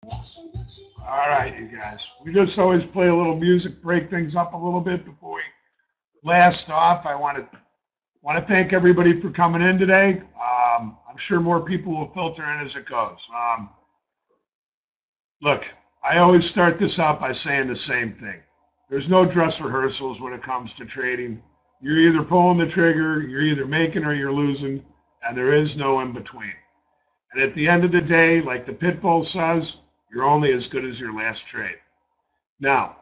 All right, you guys. We just always play a little music, break things up a little bit before we blast off. I want to thank everybody for coming in today. I'm sure more people will filter in as it goes. Look, I always start this out by saying the same thing. There's no dress rehearsals when it comes to trading. You're either pulling the trigger, you're either making or you're losing, and there is no in between. And at the end of the day, like the pit bull says, you're only as good as your last trade. Now,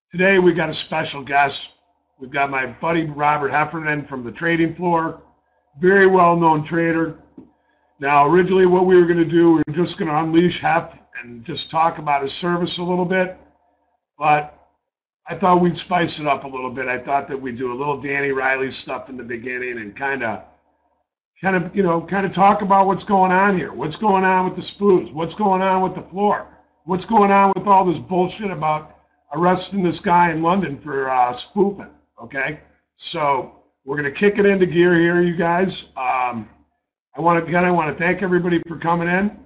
today we got a special guest. We've got my buddy Robert Heffernan from the trading floor, very well-known trader. Now, originally what we were going to do, we were just going to unleash Hef and just talk about his service a little bit, but I thought we'd spice it up a little bit. I thought that we'd do a little Danny Riley stuff in the beginning and kind of talk about what's going on here. What's going on with the spoons? What's going on with the floor? What's going on with all this bullshit about arresting this guy in London for spoofing? Okay, so we're going to kick it into gear here, you guys. I want to thank everybody for coming in.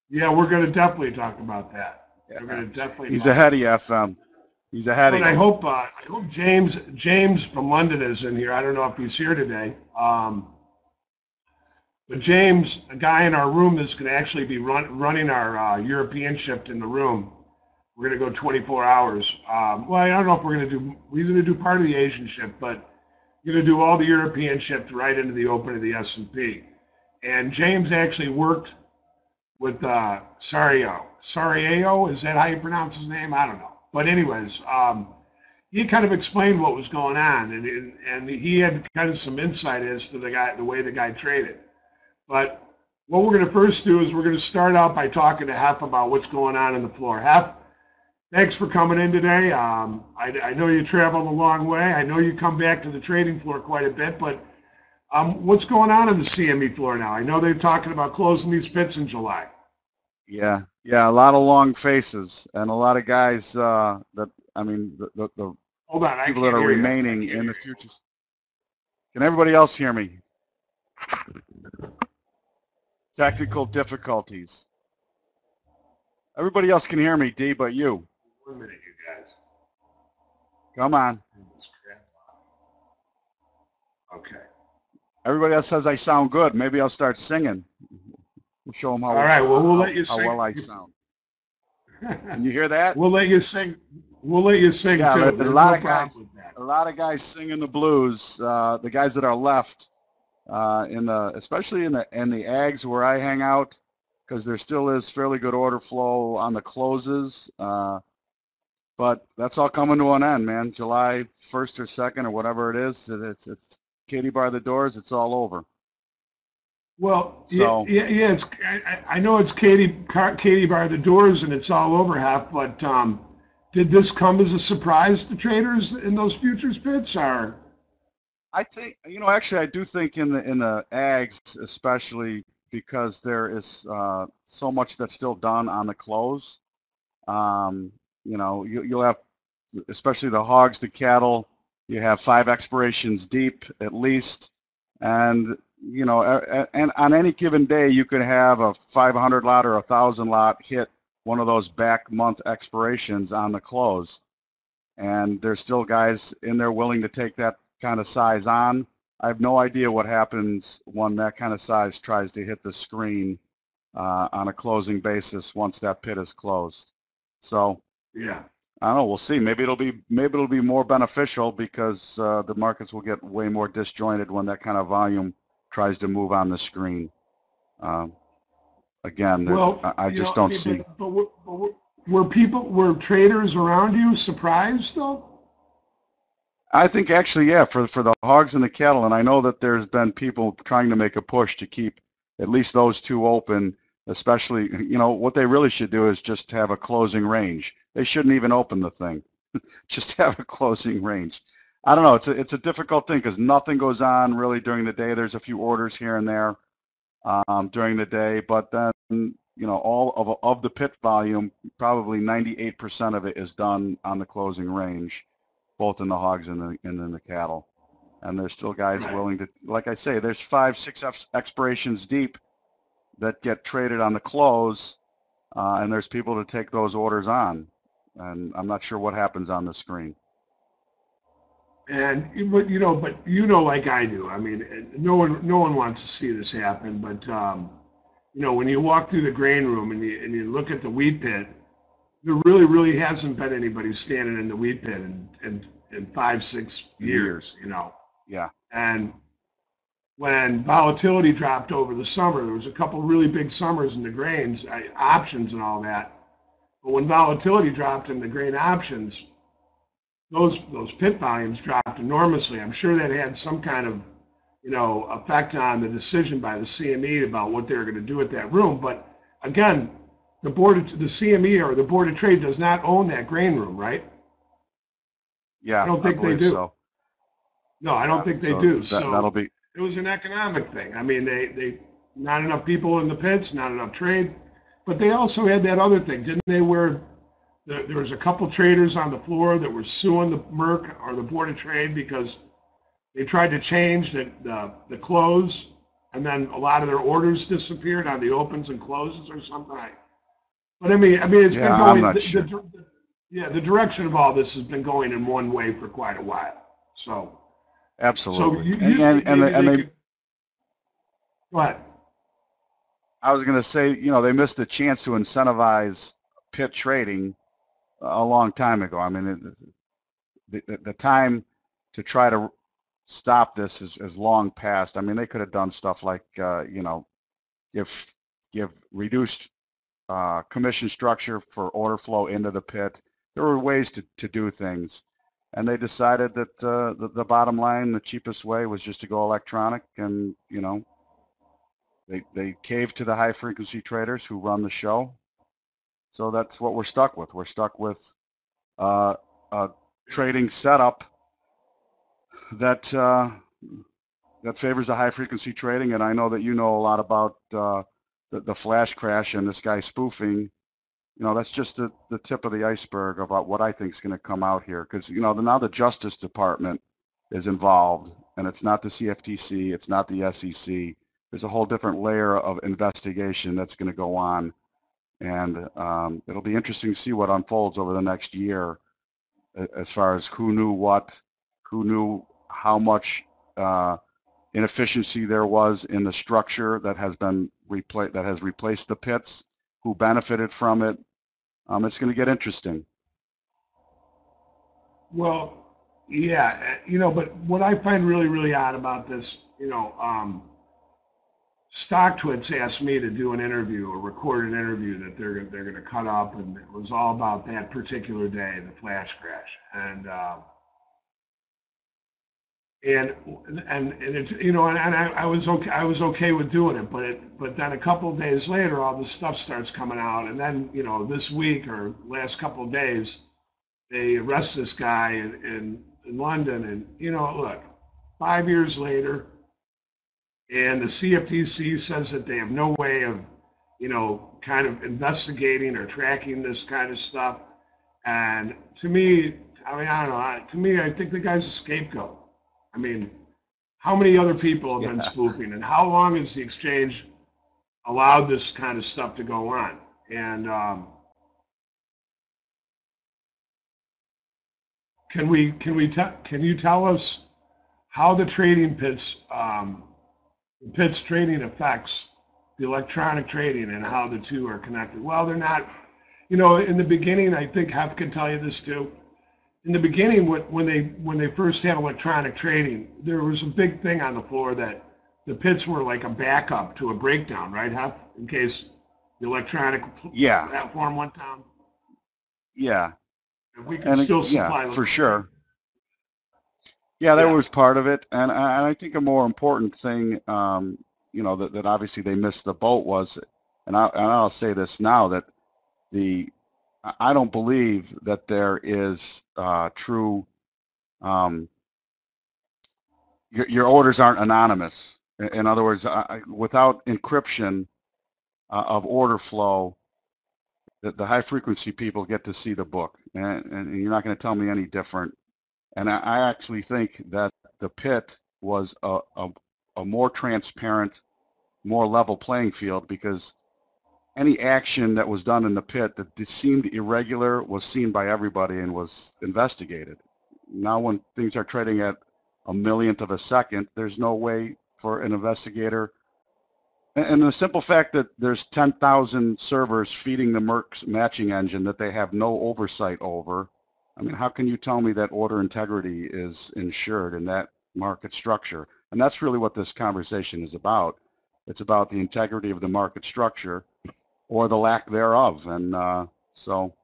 Yeah, we're going to definitely talk about that. We're going to definitely. He's ahead of you, FM. He's ahead of you. I hope James from London is in here. I don't know if he's here today. But James, a guy in our room that's going to actually be running our European shift in the room. We're going to go 24 hours. Well, I don't know if we're going to do part of the Asian shift, but we're going to do all the European shift right into the open of the S&P. And James actually worked with Sarajevo. Is that how you pronounce his name? I don't know. But anyways, he kind of explained what was going on, and he had kind of some insight as to the way the guy traded. But what we're going to first do is we're going to start out by talking to Hef about what's going on in the floor. Hef, thanks for coming in today. I know you traveled a long way. I know you come back to the trading floor quite a bit, but what's going on in the CME floor now? I know they're talking about closing these pits in July. Yeah, a lot of long faces and a lot of guys the Hold on, people that are remaining in the futures. Can everybody else hear me? Technical difficulties. Everybody else can hear me, D, but you. 1 minute, you guys. Come on. Okay. Everybody else says I sound good. Maybe I'll start singing. We'll show them how. All right. Well, we'll let you sing. How well I sound. Can you hear that? We'll let you sing. We'll let you sing yeah, too. There's a lot of guys. A lot of guys singing the blues. The guys that are left, especially in the ags where I hang out, because there still is fairly good order flow on the closes. But that's all coming to an end, man. July 1st or 2nd or whatever it is. It's Katie bar the doors. It's all over. Well, so, yeah. I know it's Katie bar the doors and it's all over Hef. But did this come as a surprise to traders in those futures pits, or? I think actually I do think in the ags, especially because there is so much that's still done on the close. You'll have, especially the hogs, the cattle. You have 5 expirations deep at least, and and on any given day you could have a 500 lot or 1,000 lot hit one of those back month expirations on the close, and there's still guys in there willing to take that kind of size on. I have no idea what happens when that kind of size tries to hit the screen on a closing basis once that pit is closed. So yeah, I don't know. We'll see. Maybe it'll be more beneficial because the markets will get way more disjointed when that kind of volume tries to move on the screen. Again, well, I just don't see. But were traders around you surprised though? I think actually, yeah, for the hogs and the cattle, and I know that there's been people trying to make a push to keep at least those two open. Especially, what they really should do is just have a closing range. They shouldn't even open the thing. Just have a closing range. I don't know. It's a difficult thing because nothing goes on really during the day. There's a few orders here and there during the day, but then all of the pit volume, probably 98% of it is done on the closing range, both in the hogs and in the cattle. And there's still guys willing to, like I say, there's 5, 6 expirations deep. that get traded on the close, and there's people to take those orders on. And I'm not sure what happens on the screen. And but like I do. I mean, no one wants to see this happen. But when you walk through the grain room and you look at the wheat pit, there really hasn't been anybody standing in the wheat pit in 5-6 years. Yeah. And when volatility dropped over the summer, there was a couple really big summers in the grains, options and all that. But when volatility dropped in the grain options, those pit volumes dropped enormously. I'm sure that had some kind of effect on the decision by the CME about what they're going to do at that room. But again, the CME or the Board of Trade does not own that grain room, right? Yeah, I don't think they do. So. No, I don't think they do. That'll be. It was an economic thing. I mean, they not enough people in the pits, not enough trade, but they also had that other thing, didn't they? Where there was a couple traders on the floor that were suing the Merc or the Board of Trade because they tried to change the close, and then a lot of their orders disappeared on the opens and closes or something. But I mean, it's been going. I'm not sure. The direction of all this has been going in one way for quite a while. So. Absolutely. So go ahead. I was going to say, they missed the chance to incentivize pit trading a long time ago. I mean, the time to try to stop this is long past. I mean, they could have done stuff like, give reduced commission structure for order flow into the pit. There were ways to do things. And they decided that the bottom line, the cheapest way, was just to go electronic, and they caved to the high frequency traders who run the show. So that's what we're stuck with. We're stuck with a trading setup that favors the high frequency trading. And I know that you know a lot about the flash crash and this guy spoofing. That's just the tip of the iceberg about what I think is going to come out here. Because, now the Justice Department is involved, and it's not the CFTC, it's not the SEC. There's a whole different layer of investigation that's going to go on. And it'll be interesting to see what unfolds over the next year as far as who knew what, who knew how much inefficiency there was in the structure that has replaced the pits, who benefited from it. It's going to get interesting. Well, yeah, but what I find really odd about this, StockTwits asked me to do an interview, a recorded interview that they're going to cut up, and it was all about that particular day, the flash crash, and it, and I was okay with doing it, but then a couple of days later, all this stuff starts coming out, and then this week or last couple of days, they arrest this guy in London, and look, 5 years later, and the CFTC says that they have no way of kind of investigating or tracking this kind of stuff, and to me, I don't know. To me, I think the guy's a scapegoat. I mean, how many other people have been spoofing, and how long has the exchange allowed this kind of stuff to go on? And can you tell us how the trading pits trading affects the electronic trading and how the two are connected? Well, they're not. In the beginning, I think Hef can tell you this too. In the beginning, when they first had electronic trading, there was a big thing on the floor that the pits were like a backup to a breakdown, right, Hef? In case the electronic platform went down. Yeah. If we could still supply. Yeah, for sure. Yeah, that was part of it, and I think a more important thing, that obviously they missed the boat was, and I'll say this now, that I don't believe that there is true. Your orders aren't anonymous. In other words, without encryption of order flow, the high frequency people get to see the book, and you're not going to tell me any different. And I actually think that the pit was a more transparent more level playing field, because any action that was done in the pit that seemed irregular was seen by everybody and was investigated. Now when things are trading at a millionth of a second, there's no way for an investigator. And the simple fact that there's 10,000 servers feeding the Merck's matching engine that they have no oversight over, I mean, how can you tell me that order integrity is ensured in that market structure? And that's really what this conversation is about. It's about the integrity of the market structure or the lack thereof. And so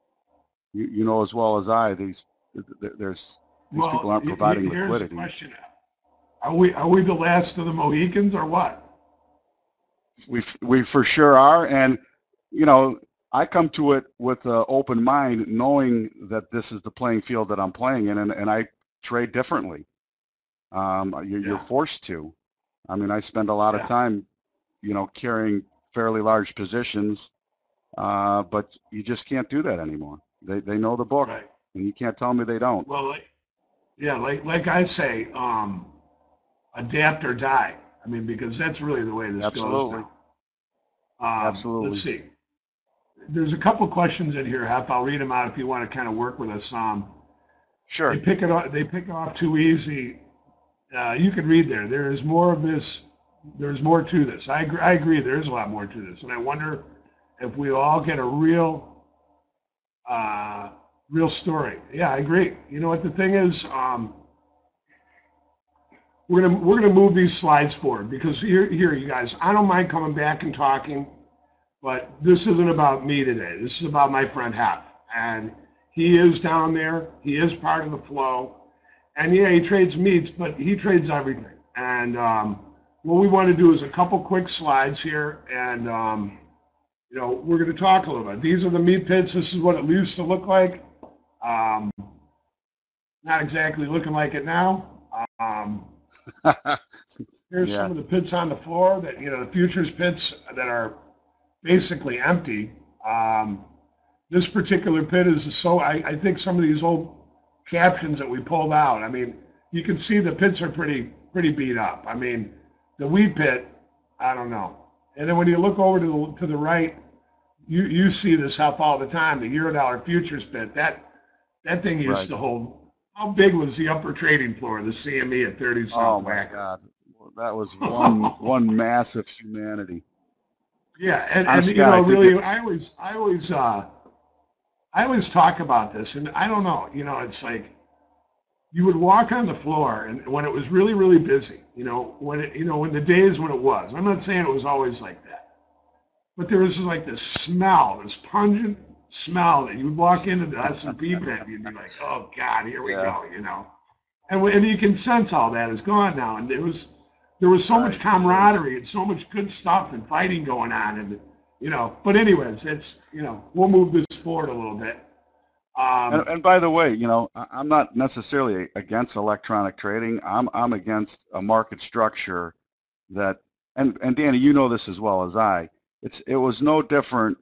you know as well as I, these people aren't providing liquidity. Here's the question. Are we the last of the Mohicans or what? We for sure are. And you know, I come to it with an open mind, knowing that this is the playing field that I'm playing in, and I trade differently. You're forced to. I mean, I spend a lot of time, you know, carrying fairly large positions, but you just can't do that anymore. They know the book, right, and you can't tell me they don't. Well, like I say, adapt or die. I mean, because that's really the way this goes now. Absolutely. Let's see. There's a couple questions in here, Hef. I'll read them out if you want to kind of work with us. Sure. They pick off too easy. You can read there. There is more of this. There's more to this. I agree. There's a lot more to this, and I wonder if we all get a real story. Yeah, I agree. You know what the thing is? We're gonna move these slides forward, because here, you guys. I don't mind coming back and talking, but this isn't about me today. This is about my friend Hef, and he is down there. He is part of the flow, and yeah, he trades meats, but he trades everything. And what we want to do is a couple quick slides here, and you know, we're going to talk a little bit. These are the meat pits. This is what it used to look like. Not exactly looking like it now. Here's some of the pits on the floor that, you know, the futures pits that are basically empty. This particular pit is I think some of these old captions that we pulled out, I mean, you can see the pits are pretty beat up. I mean, the wheat pit, I don't know. And then when you look over to the right, you see this Hef all the time, the Eurodollar futures pit. That thing used to hold. How big was the upper trading floor, the CME at 30 something? Oh my God, that was one massive humanity. Yeah, and you know, really, I always talk about this, and I don't know, you know, it's like you would walk on the floor, and when it was really, really busy, you know, when the days when it was. I'm not saying it was always like that, but there was just like this smell, this pungent smell that you would walk into the S&P pit and you'd be like, oh God, here we go, you know. And you can sense all that is gone now. And there was so much camaraderie and so much good stuff and fighting going on, and you know. But anyways, it's, you know, we'll move this forward a little bit. And by the way, you know, I'm not necessarily against electronic trading. I'm against a market structure that, and Danny, you know this as well as I. It was no different.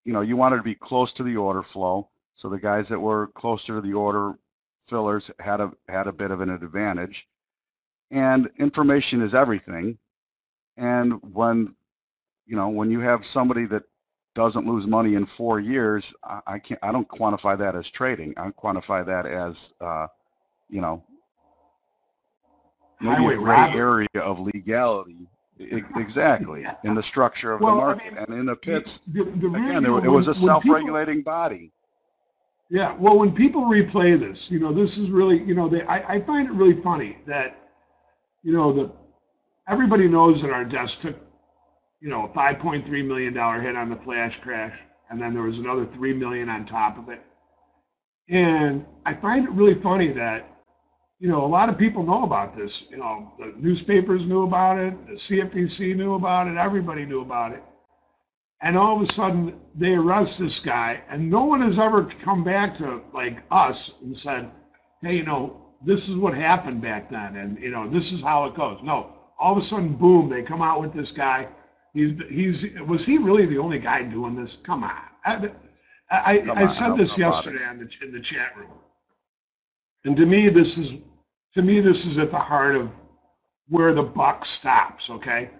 You know, you wanted to be close to the order flow, so the guys that were closer to the order fillers had a bit of an advantage. And information is everything. And when you have somebody that doesn't lose money in 4 years, I don't quantify that as trading. I quantify that as you know, maybe a gray area of legality. Exactly. In the structure of the market, I mean, and in the pits, again, it was a self-regulating body. Yeah, well, when people replay this, you know, this is really, you know, I find it really funny that, you know, everybody knows that our desk took, you know, a $5.3 million hit on the flash crash, and then there was another $3 million on top of it. And I find it really funny that, you know, a lot of people know about this. You know, the newspapers knew about it, the CFTC knew about it, everybody knew about it. And all of a sudden, they arrest this guy, and no one has ever come back to, like, us and said, hey, you know, this is what happened back then, and, you know, this is how it goes. No, all of a sudden, boom, they come out with this guy. Was he really the only guy doing this? Come on. I said this yesterday in the chat room. And to me, this is at the heart of where the buck stops, okay?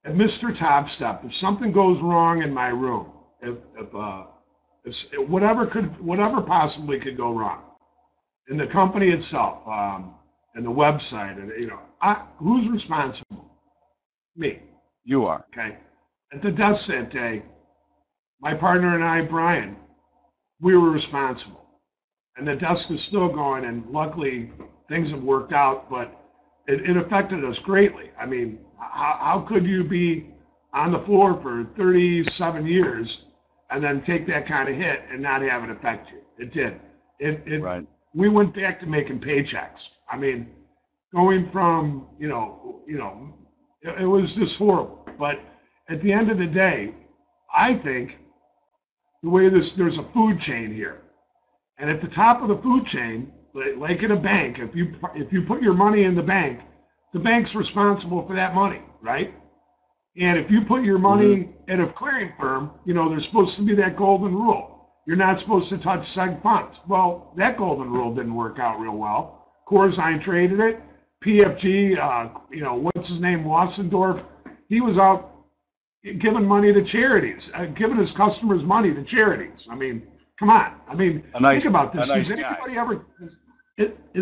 at MrTopStep, if something goes wrong in my room, if whatever possibly could go wrong in the company itself, and the website, and who's responsible? Me. You are. Okay. At the desk that day, my partner and I, Brian, we were responsible, and the desk is still going, and luckily things have worked out, but it affected us greatly. I mean, how could you be on the floor for 37 years and then take that kind of hit and not have it affect you? It did. Right. We went back to making paychecks. I mean, going from, it was just horrible. But at the end of the day, I think the way there's a food chain here. And at the top of the food chain, like in a bank, if you put your money in the bank's responsible for that money, right? And if you put your money at a clearing firm, there's supposed to be that golden rule. You're not supposed to touch seg funds. Well, that golden rule didn't work out real well. Corzine traded it. PFG, what's his name, Wassendorf, he was out giving money to charities, giving his customers money to charities. I mean, come on. I mean, think about this. Has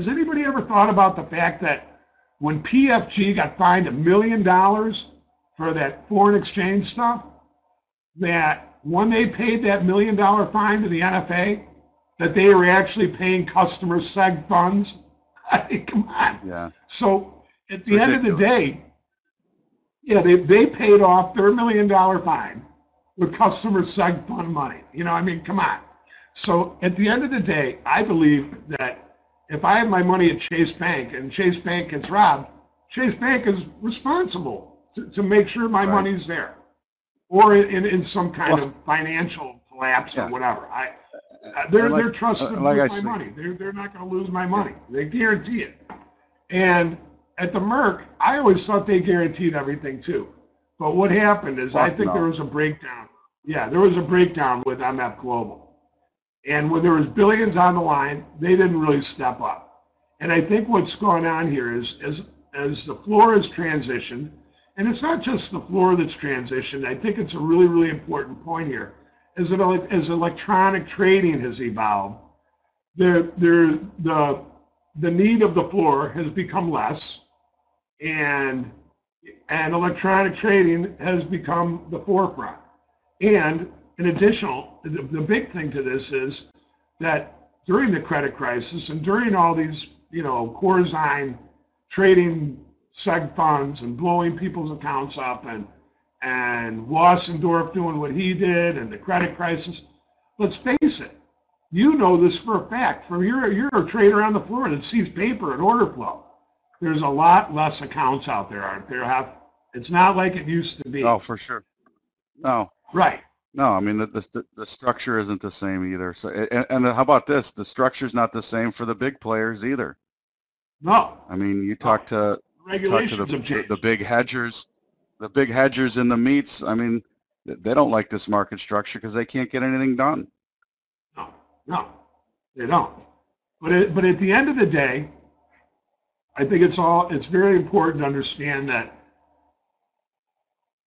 anybody ever thought about the fact that when PFG got fined $1 million for that foreign exchange stuff, that when they paid that $1 million fine to the NFA, that they were actually paying customers seg funds? I mean, come on. Yeah. So at the end of the day, yeah, they paid off their $1 million fine with customer seg fund money. I mean, come on. So at the end of the day, I believe that if I have my money at Chase Bank and Chase Bank gets robbed, Chase Bank is responsible to make sure my money's there, or in some kind of financial collapse or whatever. They're trusted to lose my money. They're not going to lose my money. They guarantee it. And at the Merck, I always thought they guaranteed everything too. But what happened is I think there was a breakdown. Yeah, there was a breakdown with MF Global. And when there was billions on the line, they didn't really step up. And I think what's going on here is as the floor has transitioned, and it's not just the floor that's transitioned, I think it's a really, really important point here, as electronic trading has evolved, the need of the floor has become less, and electronic trading has become the forefront. And in addition, the big thing to this is that during the credit crisis and during all these, Corzine trading seg funds and blowing people's accounts up, and Wassendorf doing what he did, and the credit crisis, let's face it, you know this for a fact. You're a trader on the floor that sees paper and order flow. There's a lot less accounts out there, aren't there? It's not like it used to be. Oh, for sure. No. Right. No, I mean the structure isn't the same either. So, and how about this? The structure's not the same for the big players either. No. I mean, you talk to the big hedgers, in the meets. I mean, they don't like this market structure because they can't get anything done. No, they don't. But at the end of the day, I think it's very important to understand that,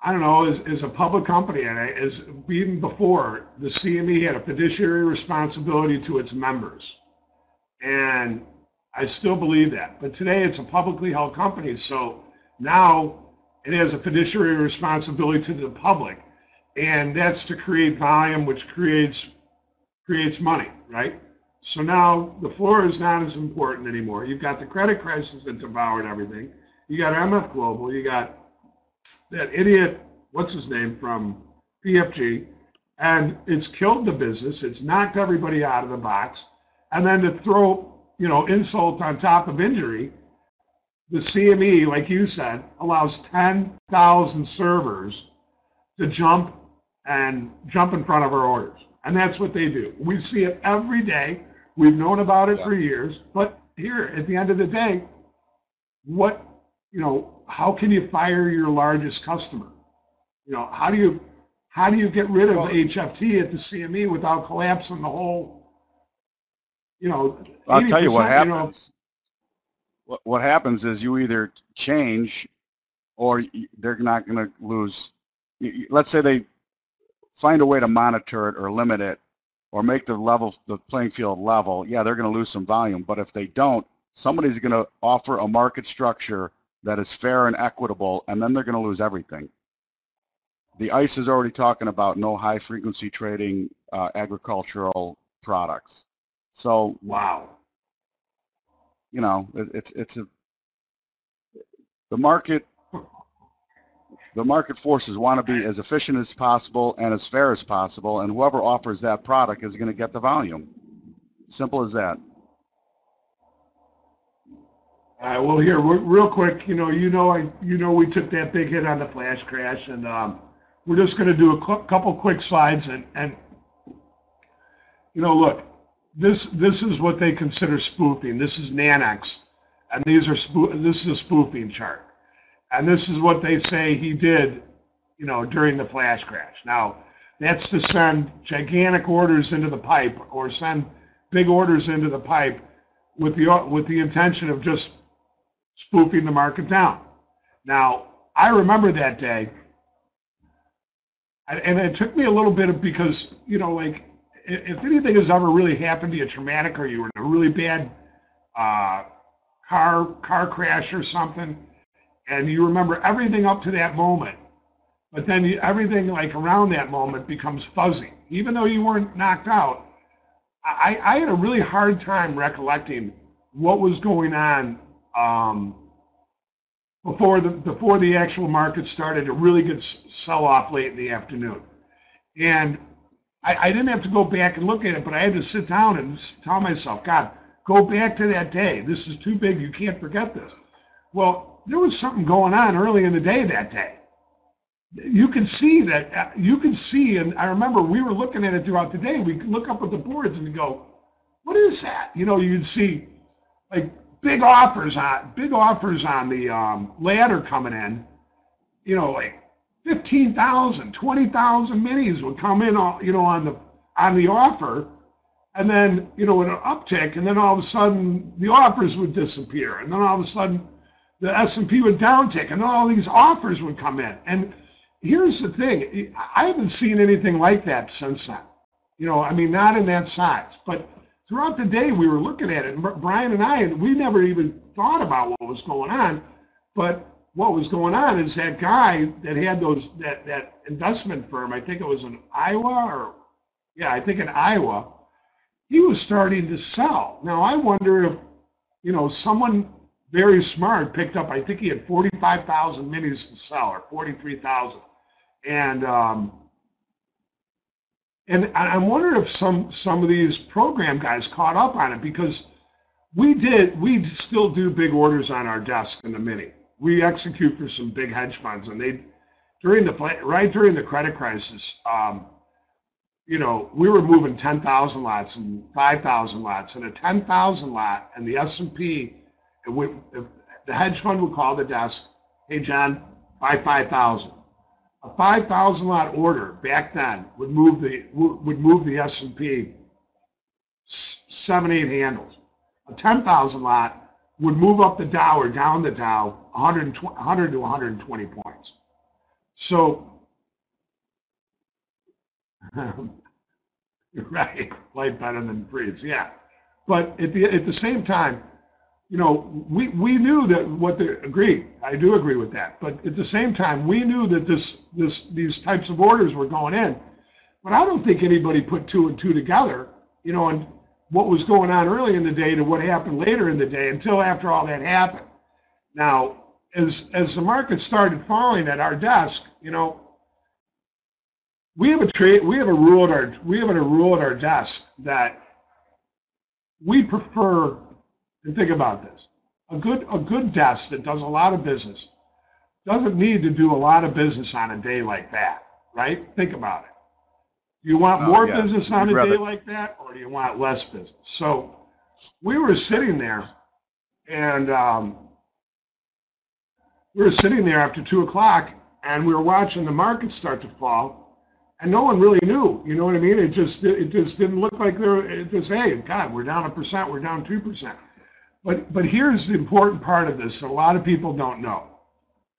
I don't know, as a public company, and as even before, the CME had a fiduciary responsibility to its members. And I still believe that. But today it's a publicly held company, so now it has a fiduciary responsibility to the public. And that's to create volume, which creates money, right? So now the floor is not as important anymore. You've got the credit crisis that devoured everything. You got MF Global. You got that idiot, what's his name, from PFG, and it's killed the business. It's knocked everybody out of the box. And then to throw, insult on top of injury, the CME, like you said, allows 10,000 servers to jump in front of our orders. And that's what they do. We see it every day. We've known about it for years. But here, at the end of the day, how can you fire your largest customer? How do you get rid of HFT at the CME without collapsing the whole, I'll tell you what happens. What happens is you either change or they're not going to lose. Let's say they find a way to monitor it or limit it or make the playing field level. Yeah, they're going to lose some volume. But if they don't, somebody's going to offer a market structure that is fair and equitable, and then they're going to lose everything. The ICE is already talking about no high frequency trading agricultural products. So wow, you know, the market forces want to be as efficient as possible and as fair as possible, and whoever offers that product is going to get the volume. Simple as that. Well, here, real quick, we took that big hit on the flash crash, and we're just going to do a couple quick slides, and look, this is what they consider spoofing. This is Nanex, and this is a spoofing chart, and this is what they say he did, during the flash crash. Now, that's to send gigantic orders into the pipe or send big orders into the pipe with the intention of just spoofing the market down. Now, I remember that day, and it took me a little bit of, because, like, if anything has ever really happened to you traumatic, or you were in a really bad car crash or something, and you remember everything up to that moment, but then everything like around that moment becomes fuzzy. Even though you weren't knocked out, I had a really hard time recollecting what was going on before the actual market started to really get sell off late in the afternoon. And I didn't have to go back and look at it, but I had to sit down and tell myself, God, go back to that day. This is too big. You can't forget this. Well, there was something going on early in the day that day. You can see that. And I remember we were looking at it throughout the day. We could look up at the boards and go, what is that? You'd see like big offers on the ladder coming in, like 15,000, 20,000 minis would come in, on the offer, and then, with an uptick, and then all of a sudden the offers would disappear, and then all of a sudden the S&P would downtick, and all these offers would come in. And here's the thing, I haven't seen anything like that since then. Not in that size, but throughout the day we were looking at it, and Brian and I, we never even thought about what was going on, but what was going on is that guy that had that investment firm, I think it was in Iowa, in Iowa, he was starting to sell. Now I wonder if, someone very smart picked up, I think he had 45,000 minis to sell, or 43,000. And I'm wondering if some of these program guys caught up on it, because we still do big orders on our desk in the mini. We execute for some big hedge funds, and during the credit crisis, we were moving 10,000 lots and 5,000 lots, and a 10,000 lot, and the S&P, if the hedge fund would call the desk, hey John, buy 5,000. A 5,000 lot order back then would move the S&P 7-8 handles. A 10,000 lot would move up the Dow or down the Dow 100 to 120 points. So, right, light better than freeze, yeah. But at the same time, we knew that I do agree with that. But at the same time, we knew that these types of orders were going in. But I don't think anybody put two and two together, and what was going on early in the day to what happened later in the day, until after all that happened. Now, as the market started falling at our desk, we have a rule at our desk that we prefer. And think about this: a good desk that does a lot of business doesn't need to do a lot of business on a day like that, right? Think about it. Do you want more business on a day like that, or do you want less business? So we were sitting there, and we were sitting there after 2 o'clock, and we were watching the market start to fall, and no one really knew. You know what I mean? It just didn't look like hey, God, we're down 1%, we're down 2%. But here's the important part of this that a lot of people don't know.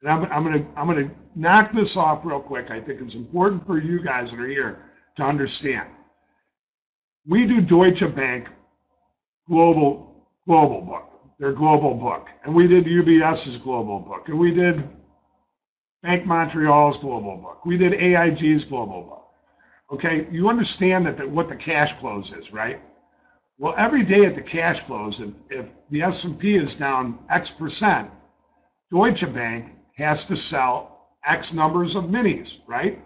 And I'm gonna knock this off real quick. I think it's important for you guys that are here to understand. We do Deutsche Bank global book, their global book, and we did UBS's global book, and we did Bank Montreal's global book, we did AIG's global book. Okay, you understand that what the cash close is, right? Well, every day at the cash close, if the S&P is down X%, Deutsche Bank has to sell X numbers of minis, right?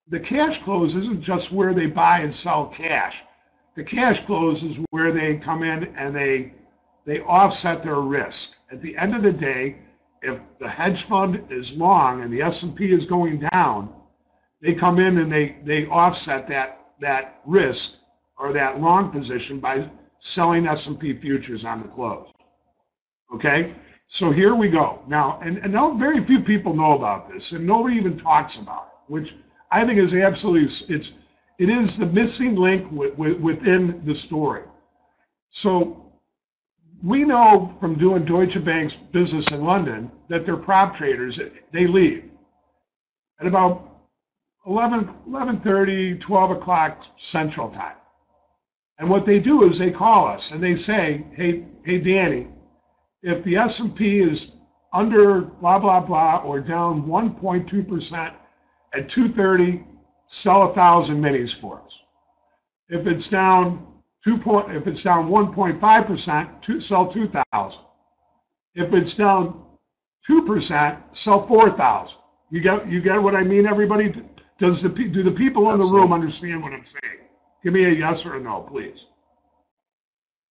The cash close isn't just where they buy and sell cash. The cash close is where they come in and they offset their risk. At the end of the day, if the hedge fund is long and the S&P is going down, they come in and they offset that risk or that long position by selling S&P futures on the close. Okay? So here we go. Now, and now very few people know about this, and nobody even talks about it, which I think is absolutely, it is the missing link within the story. So we know from doing Deutsche Bank's business in London that their prop traders, they leave at about 11:30, 12 o'clock Central Time. And what they do is they call us and they say, hey Danny, if the S&P is under blah, blah, blah, or down 1.2% at 2:30, sell 1,000 minis for us. If it's down 1.5%, sell 2,000. If it's down 2%, sell 4,000. You get what I mean, everybody? Do the people in the room understand what I'm saying? Give me a yes or a no, please.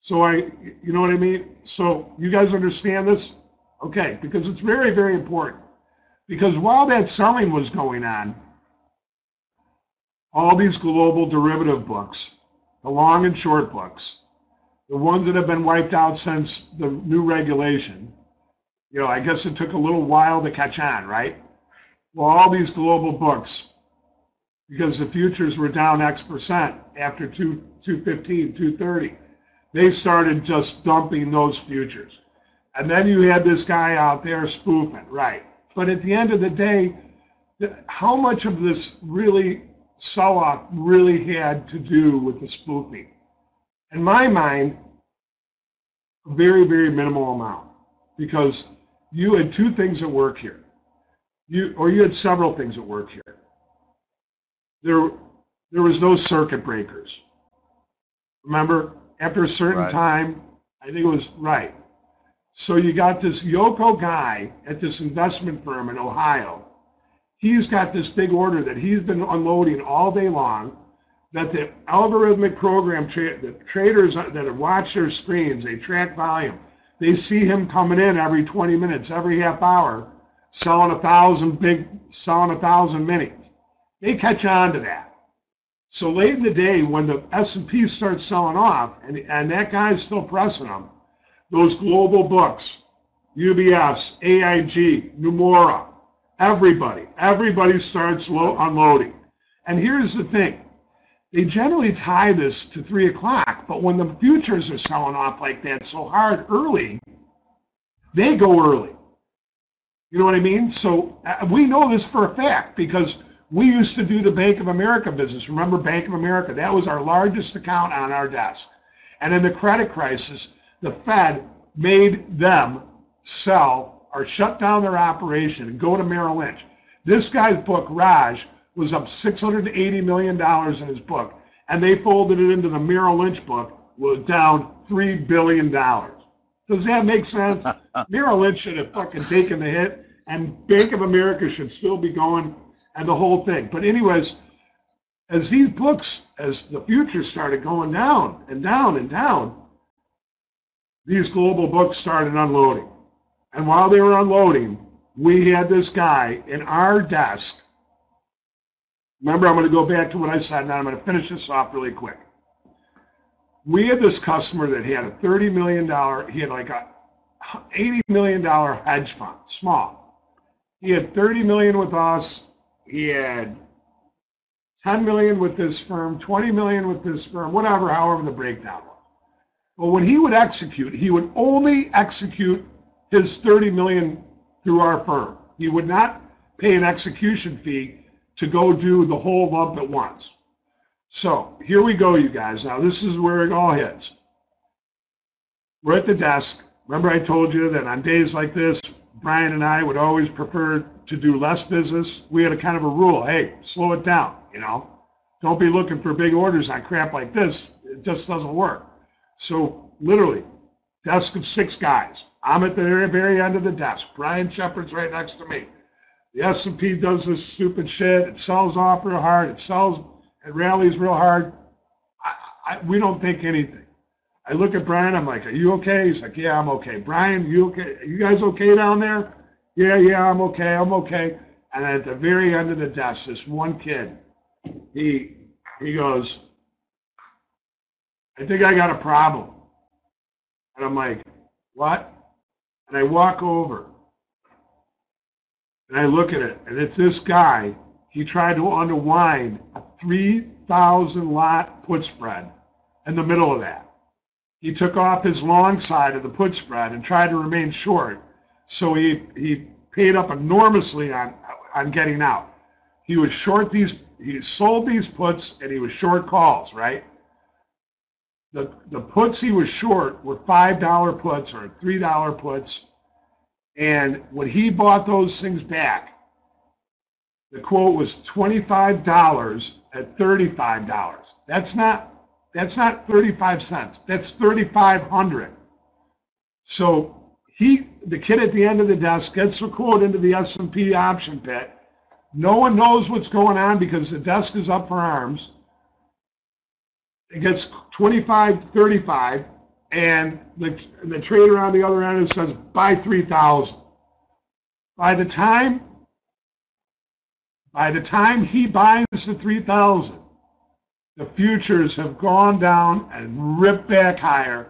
So you know what I mean? So you guys understand this? Okay, because it's very, very important. Because while that selling was going on, all these global derivative books, the long and short books, the ones that have been wiped out since the new regulation, I guess it took a little while to catch on, right? Well, all these global books, because the futures were down X% after 215, 230, they started just dumping those futures. And then you had this guy out there spoofing, right? But at the end of the day, how much of this really sell-off really had to do with the spoofing? In my mind, a very, very minimal amount, because you had two things at work here. You had several things at work here. There was no circuit breakers. Remember, after a certain time, I think it was right. So you got this Yoko guy at this investment firm in Ohio. He's got this big order that he's been unloading all day long, that the algorithmic program, the traders that have watched their screens, they track volume. They see him coming in every 20 minutes, every half hour, selling 1,000 minis. They catch on to that. So late in the day, when the S&P starts selling off, and that guy's still pressing them, those global books, UBS, AIG, Nomura, everybody starts unloading. And here's the thing. They generally tie this to 3 o'clock, but when the futures are selling off like that so hard early, they go early. You know what I mean? So we know this for a fact because we used to do the Bank of America business. Remember Bank of America? That was our largest account on our desk. And in the credit crisis, the Fed made them sell or shut down their operation and go to Merrill Lynch. This guy's book, Raj, was up $680 million in his book, and they folded it into the Merrill Lynch book, was down $3 billion. Does that make sense? Merrill Lynch should have fucking taken the hit, and Bank of America should still be going, and the whole thing. But anyways, as these books, as the futures started going down and down and down, these global books started unloading. And while they were unloading, we had this guy in our desk. Remember, I'm going to go back to what I said, and I'm going to finish this off really quick. We had this customer that had a $30 million, he had like a $80 million hedge fund, small. He had $30 million with us. He had $10 million with this firm, $20 million with this firm, whatever, however the breakdown was. But when he would execute, he would only execute his $30 million through our firm. He would not pay an execution fee to go do the whole lump at once. So here we go, you guys. Now this is where it all hits. We're at the desk. Remember I told you that on days like this, Brian and I would always prefer to do less business. We had a kind of a rule, hey, slow it down, you know. Don't be looking for big orders on crap like this. It just doesn't work. So literally, desk of 6 guys. I'm at the very, very end of the desk. Brian Shepard's right next to me. The S&P does this stupid shit. It sells off real hard. It rallies real hard. We don't think anything. I look at Brian. I'm like, are you okay? He's like, yeah, I'm okay. Brian, you okay? Are you guys okay down there? Yeah, I'm okay. I'm okay. And at the very end of the desk, this one kid, he goes, I think I got a problem. And I'm like, what? And I walk over and I look at it, and it's this guy. He tried to unwind a 3,000 lot put spread in the middle of that. He took off his long side of the put spread and tried to remain short. So he paid up enormously on getting out. He was short these, he sold these puts and he was short calls, right? The puts he was short were $5 puts or $3 puts. And when he bought those things back, the quote was $25 at $35. That's not 35 cents. That's 3,500. So the kid at the end of the desk gets the quote into the S&P option pit. No one knows what's going on because the desk is up for arms. It gets 25, 35, and the trader on the other end says buy 3,000. By the time he buys the 3,000, the futures have gone down and ripped back higher,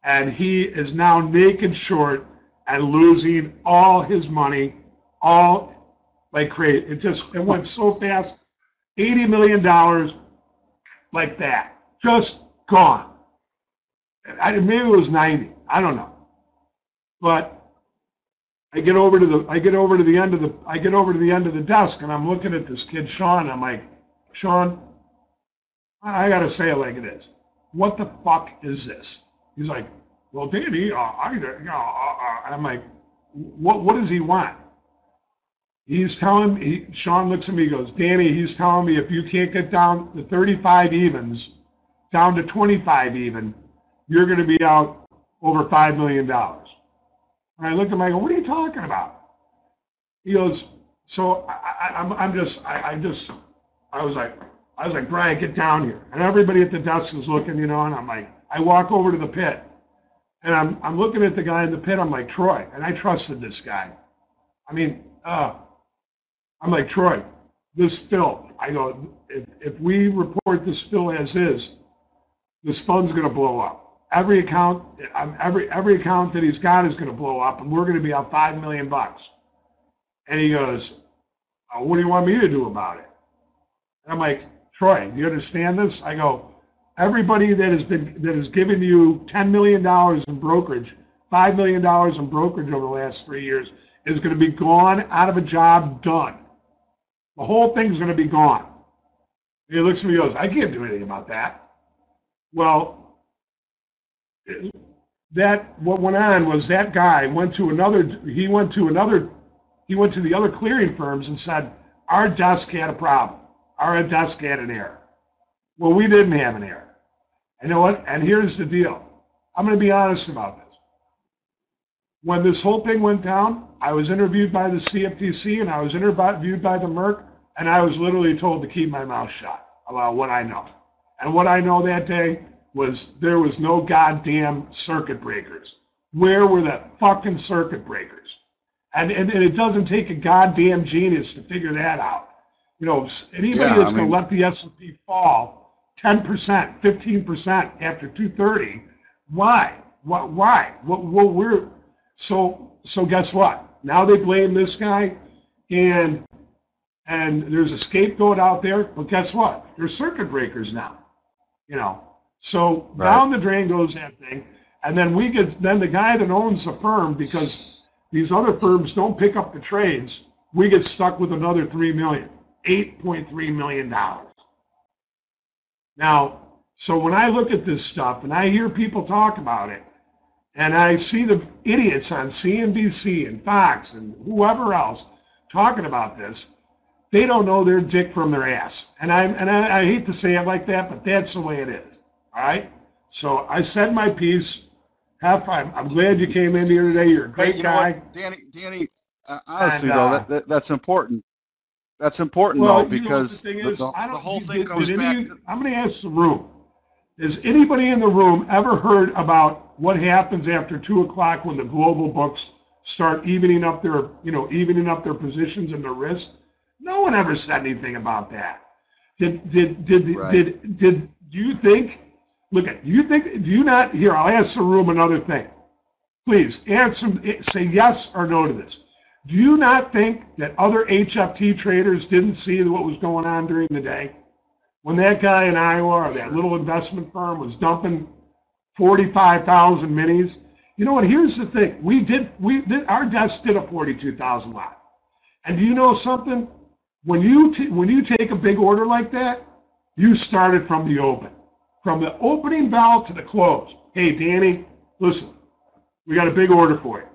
and he is now naked short and losing all his money, all like crazy. It went so fast, $80 million like that, just gone. Maybe it was 90, I don't know. But I get over to the end of the desk, and I'm looking at this kid, Sean. I'm like, Sean, I got to say it like it is. What the fuck is this? He's like, well, Danny, I'm like, what does he want? He's telling me, Sean looks at me, he goes, Danny, he's telling me if you can't get down the 35 evens, down to 25 even, you're going to be out over $5 million. And I looked at him, I go, what are you talking about? He goes, so I was like, Brian, get down here. And everybody at the desk is looking, you know, and I'm like, I walk over to the pit. And I'm looking at the guy in the pit, I'm like, Troy, and I trusted this guy. I mean, I'm like, Troy, this fill, I go, if we report this fill as is, this fund's going to blow up. Every account that he's got is going to blow up, and we're going to be out $5 million. And he goes, what do you want me to do about it? And I'm like, Troy, do you understand this? I go, everybody that has given you $10 million in brokerage, $5 million in brokerage over the last 3 years is going to be gone, out of a job, done. The whole thing's going to be gone. And he looks at me and goes, I can't do anything about that. Well, what went on was that guy went to the other clearing firms and said, our desk had a problem. Our desk had an error. Well, we didn't have an error. You know what? And here's the deal. I'm going to be honest about this. When this whole thing went down, I was interviewed by the CFTC and I was interviewed by the Merc, and I was literally told to keep my mouth shut about what I know. And what I know that day was there was no goddamn circuit breakers. Where were the fucking circuit breakers? And it doesn't take a goddamn genius to figure that out. You know, anybody that's going to let the S&P fall 10%, 15% after 230, why? Why? So guess what? Now they blame this guy, and there's a scapegoat out there. But guess what? There's circuit breakers now. You know. So down the drain goes that thing, and then the guy that owns the firm, because these other firms don't pick up the trades, we get stuck with another $3 million, $8.3 million. Now, so when I look at this stuff and I hear people talk about it, and I see the idiots on CNBC and Fox and whoever else talking about this, they don't know their dick from their ass. And I hate to say it like that, but that's the way it is. All right? So I said my piece. Have fun. I'm glad you came in here today. You're a great guy. Danny, honestly, though, that's important. That's important, though, because the whole thing goes back to... I'm going to ask the room. Has anybody in the room ever heard about what happens after 2 o'clock when the global books start evening up their positions and their risk? No one ever said anything about that. Did you think? Look at you think? Do you not? Here, I'll ask the room another thing. Please answer. Say yes or no to this. Do you not think that other HFT traders didn't see what was going on during the day? When that guy in Iowa or that little investment firm was dumping 45,000 minis, you know what? Here's the thing: our desk did a 42,000 lot. And do you know something? When you take a big order like that, you started from the open, from the opening bell to the close. Hey, Danny, listen, we got a big order for you.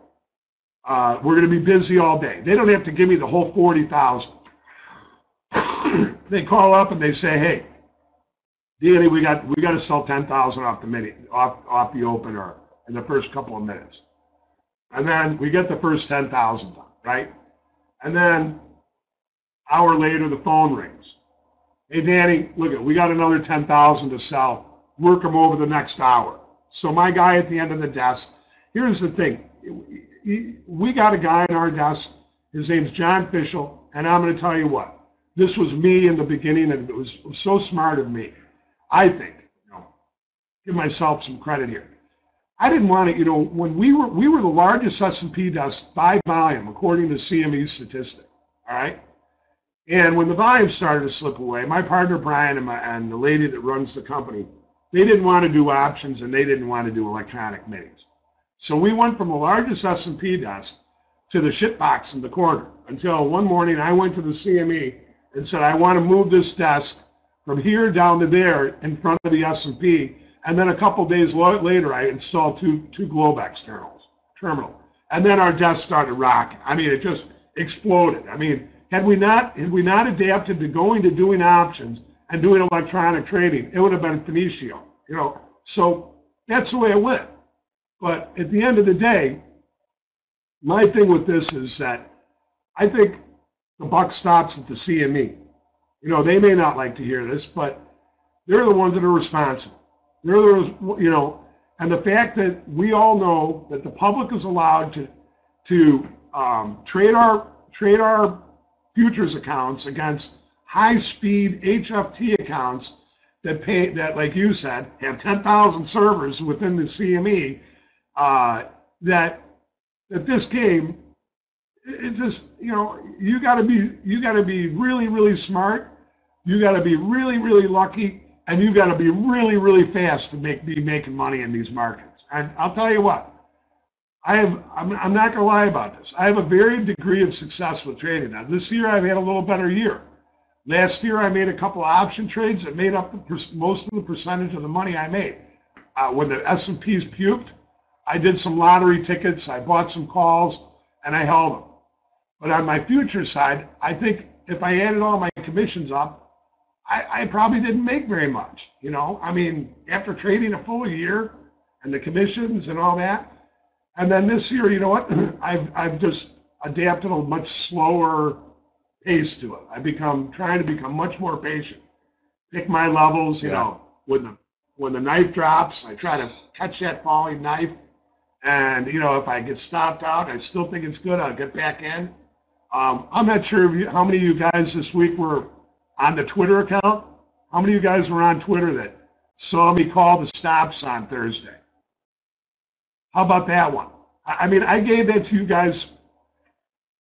We're going to be busy all day. They don't have to give me the whole 40,000. They call up and they say, hey, Danny, we got to sell 10,000 off the mini, off the opener in the first couple of minutes. And then we get the first 10,000 done, right? And then hour later, the phone rings. Hey, Danny, look, we got another 10,000 to sell. Work them over the next hour. So my guy at the end of the desk, here's the thing. We got a guy in our desk. His name's John Fishel, and I'm going to tell you what. This was me in the beginning, and it was so smart of me. I think, give myself some credit here. I didn't want to, when we were the largest S&P desk by volume, according to CME statistics, all right? And when the volume started to slip away, my partner Brian and the lady that runs the company, they didn't want to do options and they didn't want to do electronic minis. So we went from the largest S&P desk to the shit box in the corner until one morning I went to the CME and said, I want to move this desk from here down to there in front of the S&P. And then a couple days later, I installed two Globex terminal. And then our desk started rocking. I mean, it just exploded. I mean, had we not adapted to doing options and doing electronic trading, it would have been finito, So that's the way it went. But at the end of the day, my thing with this is that I think the buck stops at the CME. They may not like to hear this, but they're the ones that are responsible. They're the, and the fact that we all know that the public is allowed to trade our futures accounts against high-speed HFT accounts that, like you said, have 10,000 servers within the CME. That this game, it just, you got to be really, really smart. You got to be really, really lucky, and you got to be really, really fast to be making money in these markets. And I'll tell you what, I'm not gonna lie about this. I have a varied degree of success with trading. Now this year I've had a little better year. Last year I made a couple of option trades that made up most of the percentage of the money I made. When the S&Ps puked, I did some lottery tickets, I bought some calls, and I held them. But on my future side, I think if I added all my commissions up, I probably didn't make very much. I mean, after trading a full year and the commissions and all that, and then this year, you know what? I've just adapted a much slower pace to it. Trying to become much more patient. Pick my levels, when the knife drops, I try to catch that falling knife. And, if I get stopped out, I still think it's good, I'll get back in. I'm not sure how many of you guys this week were on the Twitter account. How many of you guys were on Twitter that saw me call the stops on Thursday? How about that one? I mean, I gave that to you guys.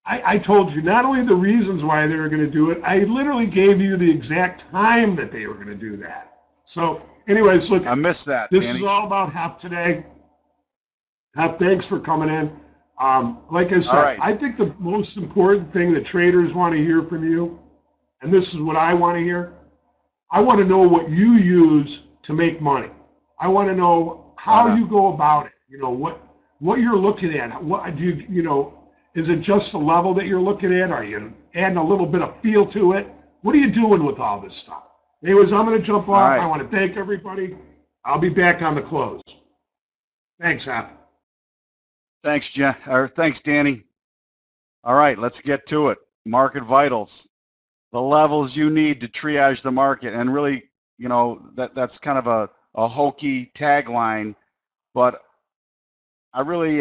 I told you not only the reasons why they were going to do it, I literally gave you the exact time that they were going to do that. So anyways, look. I missed that, This Danny. is all about Hef today. Hef, thanks for coming in. Like I All said, right. I think the most important thing that traders want to hear from you, and this is what I want to hear, I want to know what you use to make money. I want to know Right how on. you go about it. You know, what you're looking at. What do you, you know, is it just the level that you're looking at? Are you adding a little bit of feel to it? What are you doing with all this stuff? Anyways, I'm going to jump All off. I right. want to thank everybody. I'll be back on the close. Thanks, Hef. Thanks, thanks, Danny. All right, let's get to it. Market vitals, the levels you need to triage the market, and really, you know, that's kind of a hokey tagline, but I really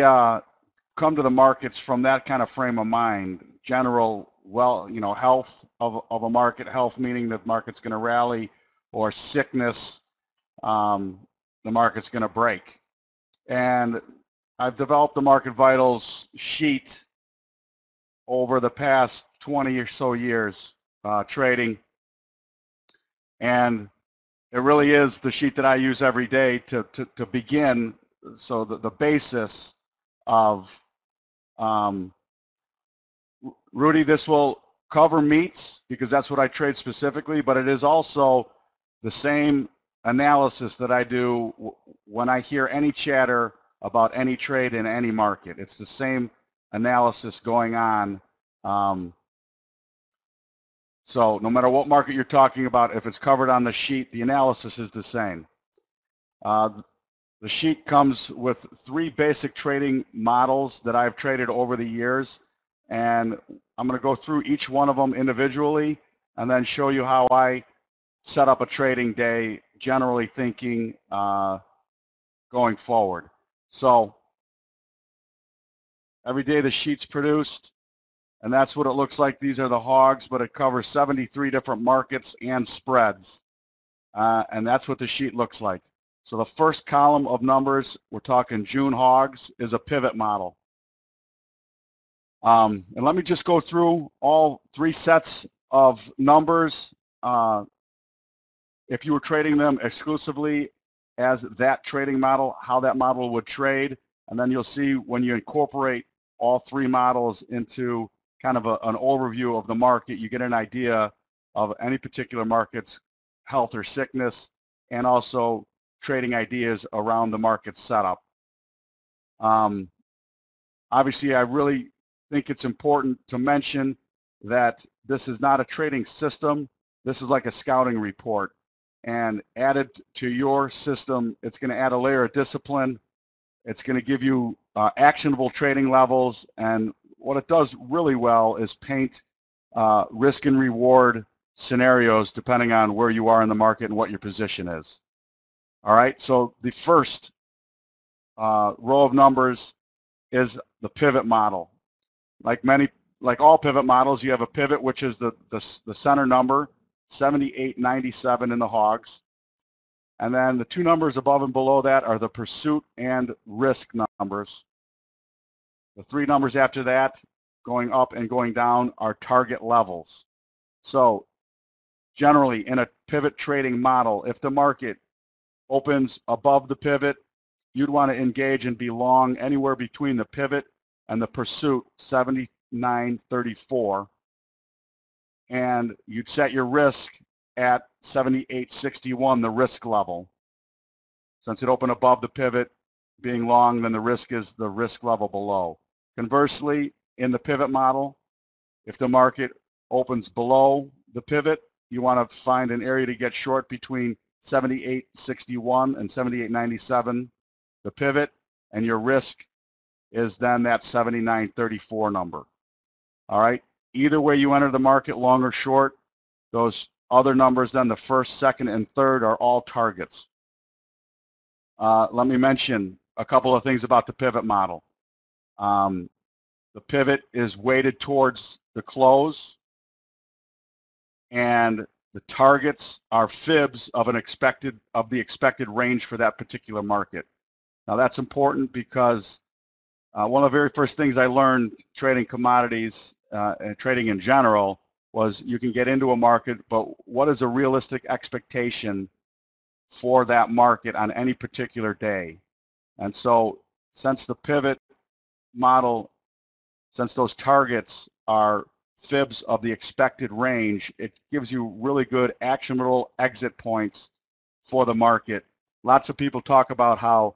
come to the markets from that kind of frame of mind. General, well, you know, health of a market, health meaning the market's going to rally, or sickness, the market's going to break. And I've developed the market vitals sheet over the past 20 or so years trading, and it really is the sheet that I use every day to begin. So the basis of Rudy, this will cover meats because that's what I trade specifically, but it is also the same analysis that I do when I hear any chatter about any trade in any market. It's the same analysis going on. So no matter what market you're talking about, if it's covered on the sheet, the analysis is the same. The sheet comes with 3 basic trading models that I've traded over the years, and I'm going to go through each one of them individually and then show you how I set up a trading day, generally thinking going forward. So every day the sheet's produced, and that's what it looks like. These are the hogs, but it covers 73 different markets and spreads, and that's what the sheet looks like. So the first column of numbers, we're talking June hogs, is a pivot model. And let me just go through all 3 sets of numbers. If you were trading them exclusively as that trading model, how that model would trade, and then you'll see when you incorporate all 3 models into kind of an overview of the market, you get an idea of any particular market's health or sickness, and also trading ideas around the market setup. Obviously, I really think it's important to mention that this is not a trading system. This is like a scouting report. And added to your system, it's going to add a layer of discipline. It's going to give you actionable trading levels. And what it does really well is paint risk and reward scenarios depending on where you are in the market and what your position is. All right, so the first row of numbers is the pivot model. Like all pivot models, you have a pivot, which is the center number, 78.97 in the hogs. And then the 2 numbers above and below that are the pursuit and risk numbers. The 3 numbers after that, going up and going down, are target levels. So generally, in a pivot trading model, if the market opens above the pivot, you'd want to engage and be long anywhere between the pivot and the pursuit, 79.34. And you'd set your risk at 78.61, the risk level. Since it opened above the pivot, being long, then the risk is the risk level below. Conversely, in the pivot model, if the market opens below the pivot, you want to find an area to get short between 78.61 and 78.97, the pivot, and your risk is then that 79.34 number. All right. Either way you enter the market, long or short, those other numbers, then the first, second, and third, are all targets. Let me mention a couple of things about the pivot model. The pivot is weighted towards the close, and the targets are fibs of the expected range for that particular market. Now that's important because one of the very first things I learned trading commodities and trading in general was you can get into a market, but what is a realistic expectation for that market on any particular day? And so since the pivot model, since those targets are fibs of the expected range, it gives you really good actionable exit points for the market. Lots of people talk about how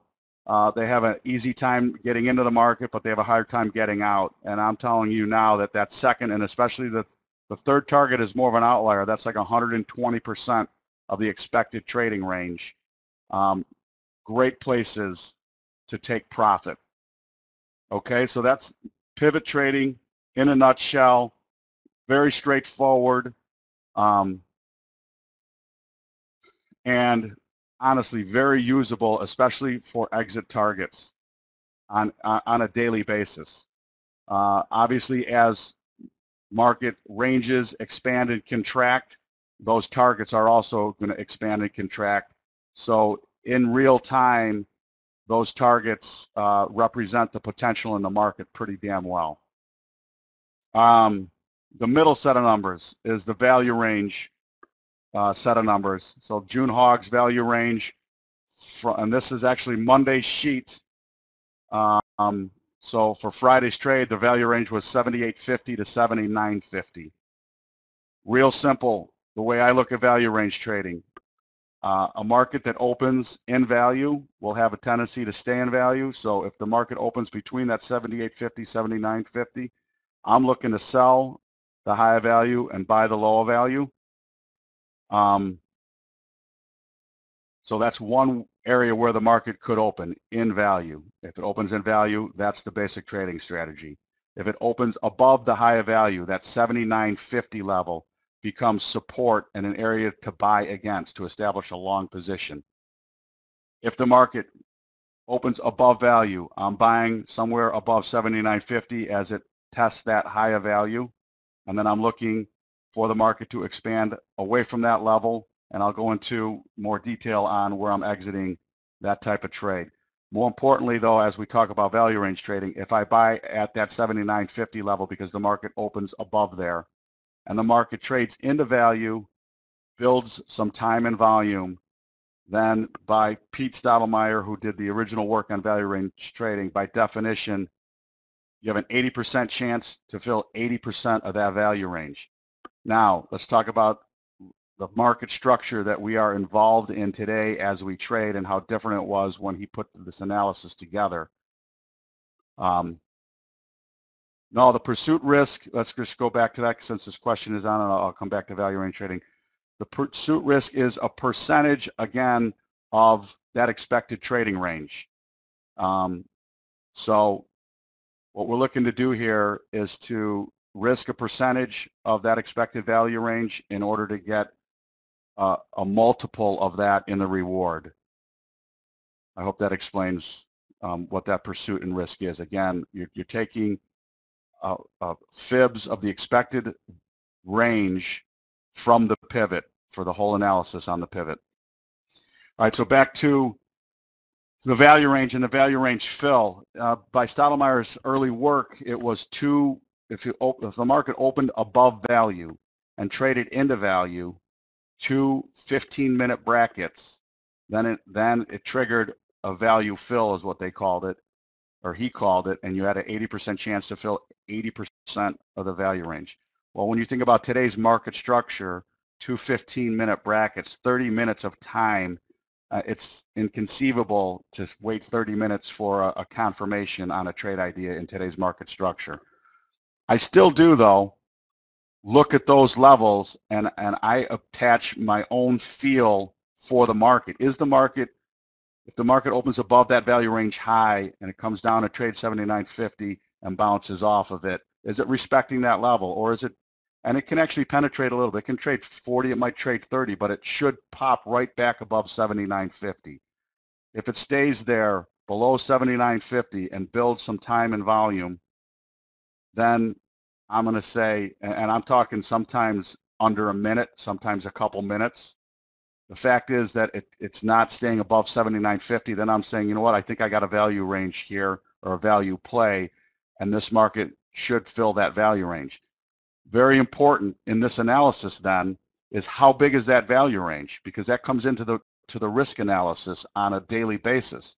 they have an easy time getting into the market, but they have a hard time getting out. And I'm telling you now that that second, and especially the third target, is more of an outlier. That's like 120% of the expected trading range. Great places to take profit. Okay, so that's pivot trading in a nutshell. Very straightforward, and honestly very usable, especially for exit targets on a daily basis. Obviously, as market ranges expand and contract, those targets are also going to expand and contract. So in real time, those targets represent the potential in the market pretty damn well. The middle set of numbers is the value range set of numbers. So June Hogs value range, and this is actually Monday's sheet. So for Friday's trade, the value range was 78.50 to 79.50. Real simple, the way I look at value range trading. A market that opens in value will have a tendency to stay in value. So if the market opens between that 78.50, 79.50, I'm looking to sell the high value and buy the low value. So that's one area where the market could open in value. If it opens in value, that's the basic trading strategy. If it opens above the high value, that 79.50 level becomes support and an area to buy against to establish a long position. If the market opens above value, I'm buying somewhere above 79.50 as it tests that higher value, and then I'm looking for the market to expand away from that level, and I'll go into more detail on where I'm exiting that type of trade. More importantly, though, as we talk about value range trading, if I buy at that 79.50 level because the market opens above there, and the market trades into value, builds some time and volume, then by Pete Stottlemyre, who did the original work on value range trading, by definition, you have an 80% chance to fill 80% of that value range. Now, let's talk about the market structure that we are involved in today as we trade and how different it was when he put this analysis together. No, the pursuit risk, let's just go back to that since this question is on, and I'll come back to value range trading. The pursuit risk is a percentage, again, of that expected trading range. So what we're looking to do here is to risk a percentage of that expected value range in order to get a multiple of that in the reward. I hope that explains what that pursuit and risk is. Again, you're taking fibs of the expected range from the pivot for the whole analysis on the pivot. All right, so back to the value range and the value range fill. By Stottlemyre's early work, it was if the market opened above value and traded into value, 2 15-minute brackets, then it triggered a value fill, is what they called it, or he called it, and you had an 80% chance to fill 80% of the value range. Well, when you think about today's market structure, 2 15-minute brackets, 30 minutes of time, it's inconceivable to wait 30 minutes for a confirmation on a trade idea in today's market structure. I still do, though, look at those levels, and I attach my own feel for the market. If the market opens above that value range high and it comes down to trade 79.50 and bounces off of it, is it respecting that level, or is it, and it can actually penetrate a little bit. It can trade 40, it might trade 30, but it should pop right back above 79.50. If it stays there below 79.50 and builds some time and volume, then I'm going to say, and I'm talking sometimes under a minute, sometimes a couple minutes. The fact is that it's not staying above 79.50. Then I'm saying, you know what, I think I got a value range here, or a value play, and this market should fill that value range. Very important in this analysis then is how big is that value range, because that comes into the risk analysis on a daily basis.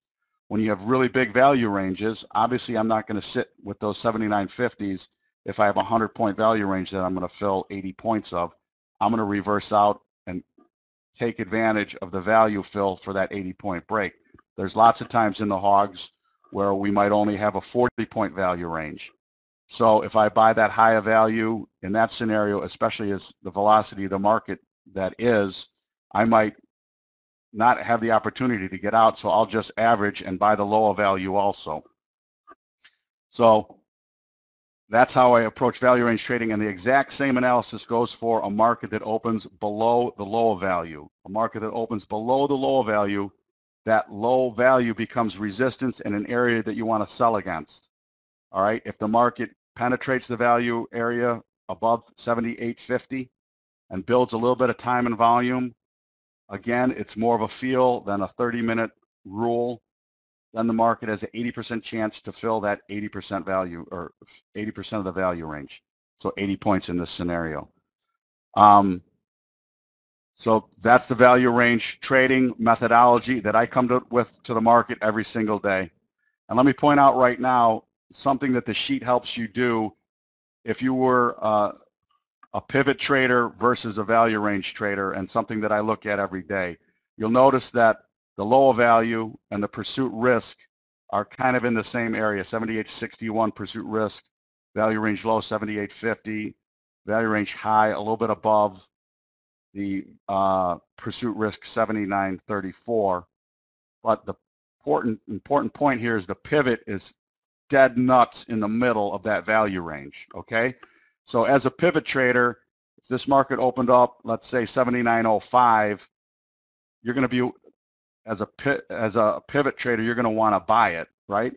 when you have really big value ranges, obviously I'm not going to sit with those 79.50s if I have a 100-point value range that I'm going to fill 80 points of. I'm going to reverse out and take advantage of the value fill for that 80-point break. There's lots of times in the hogs where we might only have a 40-point value range. So if I buy that higher value in that scenario, especially as the velocity of the market that is, I might not have the opportunity to get out, so I'll just average and buy the lower value also. So that's how I approach value range trading, and the exact same analysis goes for a market that opens below the lower value. A market that opens below the lower value, that low value becomes resistance in an area that you want to sell against. All right, if the market penetrates the value area above 78.50 and builds a little bit of time and volume, again, it's more of a feel than a 30-minute rule. Then the market has an 80% chance to fill that 80% value, or 80% of the value range. So 80 points in this scenario. So that's the value range trading methodology that I come with to the market every single day. And let me point out right now something that the sheet helps you do if you were a pivot trader versus a value range trader, and something that I look at every day. You'll notice that the lower value and the pursuit risk are kind of in the same area. 78.61 pursuit risk, value range low 78.50, value range high a little bit above the pursuit risk 79.34. But the important point here is the pivot is dead nuts in the middle of that value range. Okay, so as a pivot trader, if this market opened up, let's say 79.05, you're going to be, as a pivot trader, you're going to want to buy it, right?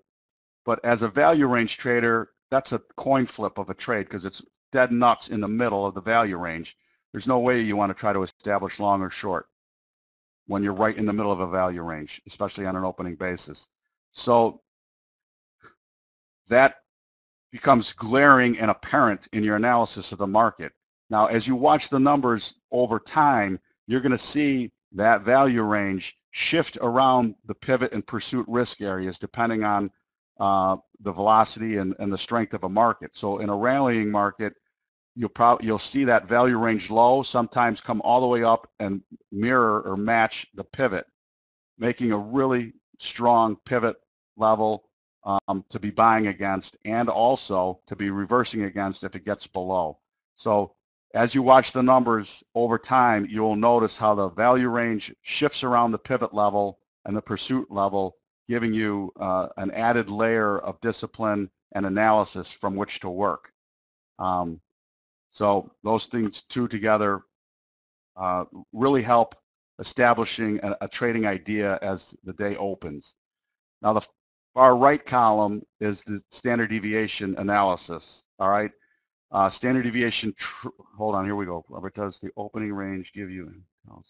But as a value range trader, that's a coin flip of a trade because it's dead nuts in the middle of the value range. There's no way you want to try to establish long or short when you're right in the middle of a value range, especially on an opening basis. So that becomes glaring and apparent in your analysis of the market. Now, as you watch the numbers over time, you're going to see that value range shift around the pivot and pursuit risk areas depending on the velocity and the strength of a market. So in a rallying market, you'll see that value range low sometimes come all the way up and mirror or match the pivot, making a really strong pivot level to be buying against, and also to be reversing against if it gets below. So as you watch the numbers over time, you'll notice how the value range shifts around the pivot level and the pursuit level, giving you an added layer of discipline and analysis from which to work. So those things two together really help establishing a trading idea as the day opens. Now the far right column is the standard deviation analysis. All right, standard deviation. Hold on, here we go. Robert, does the opening range give you? All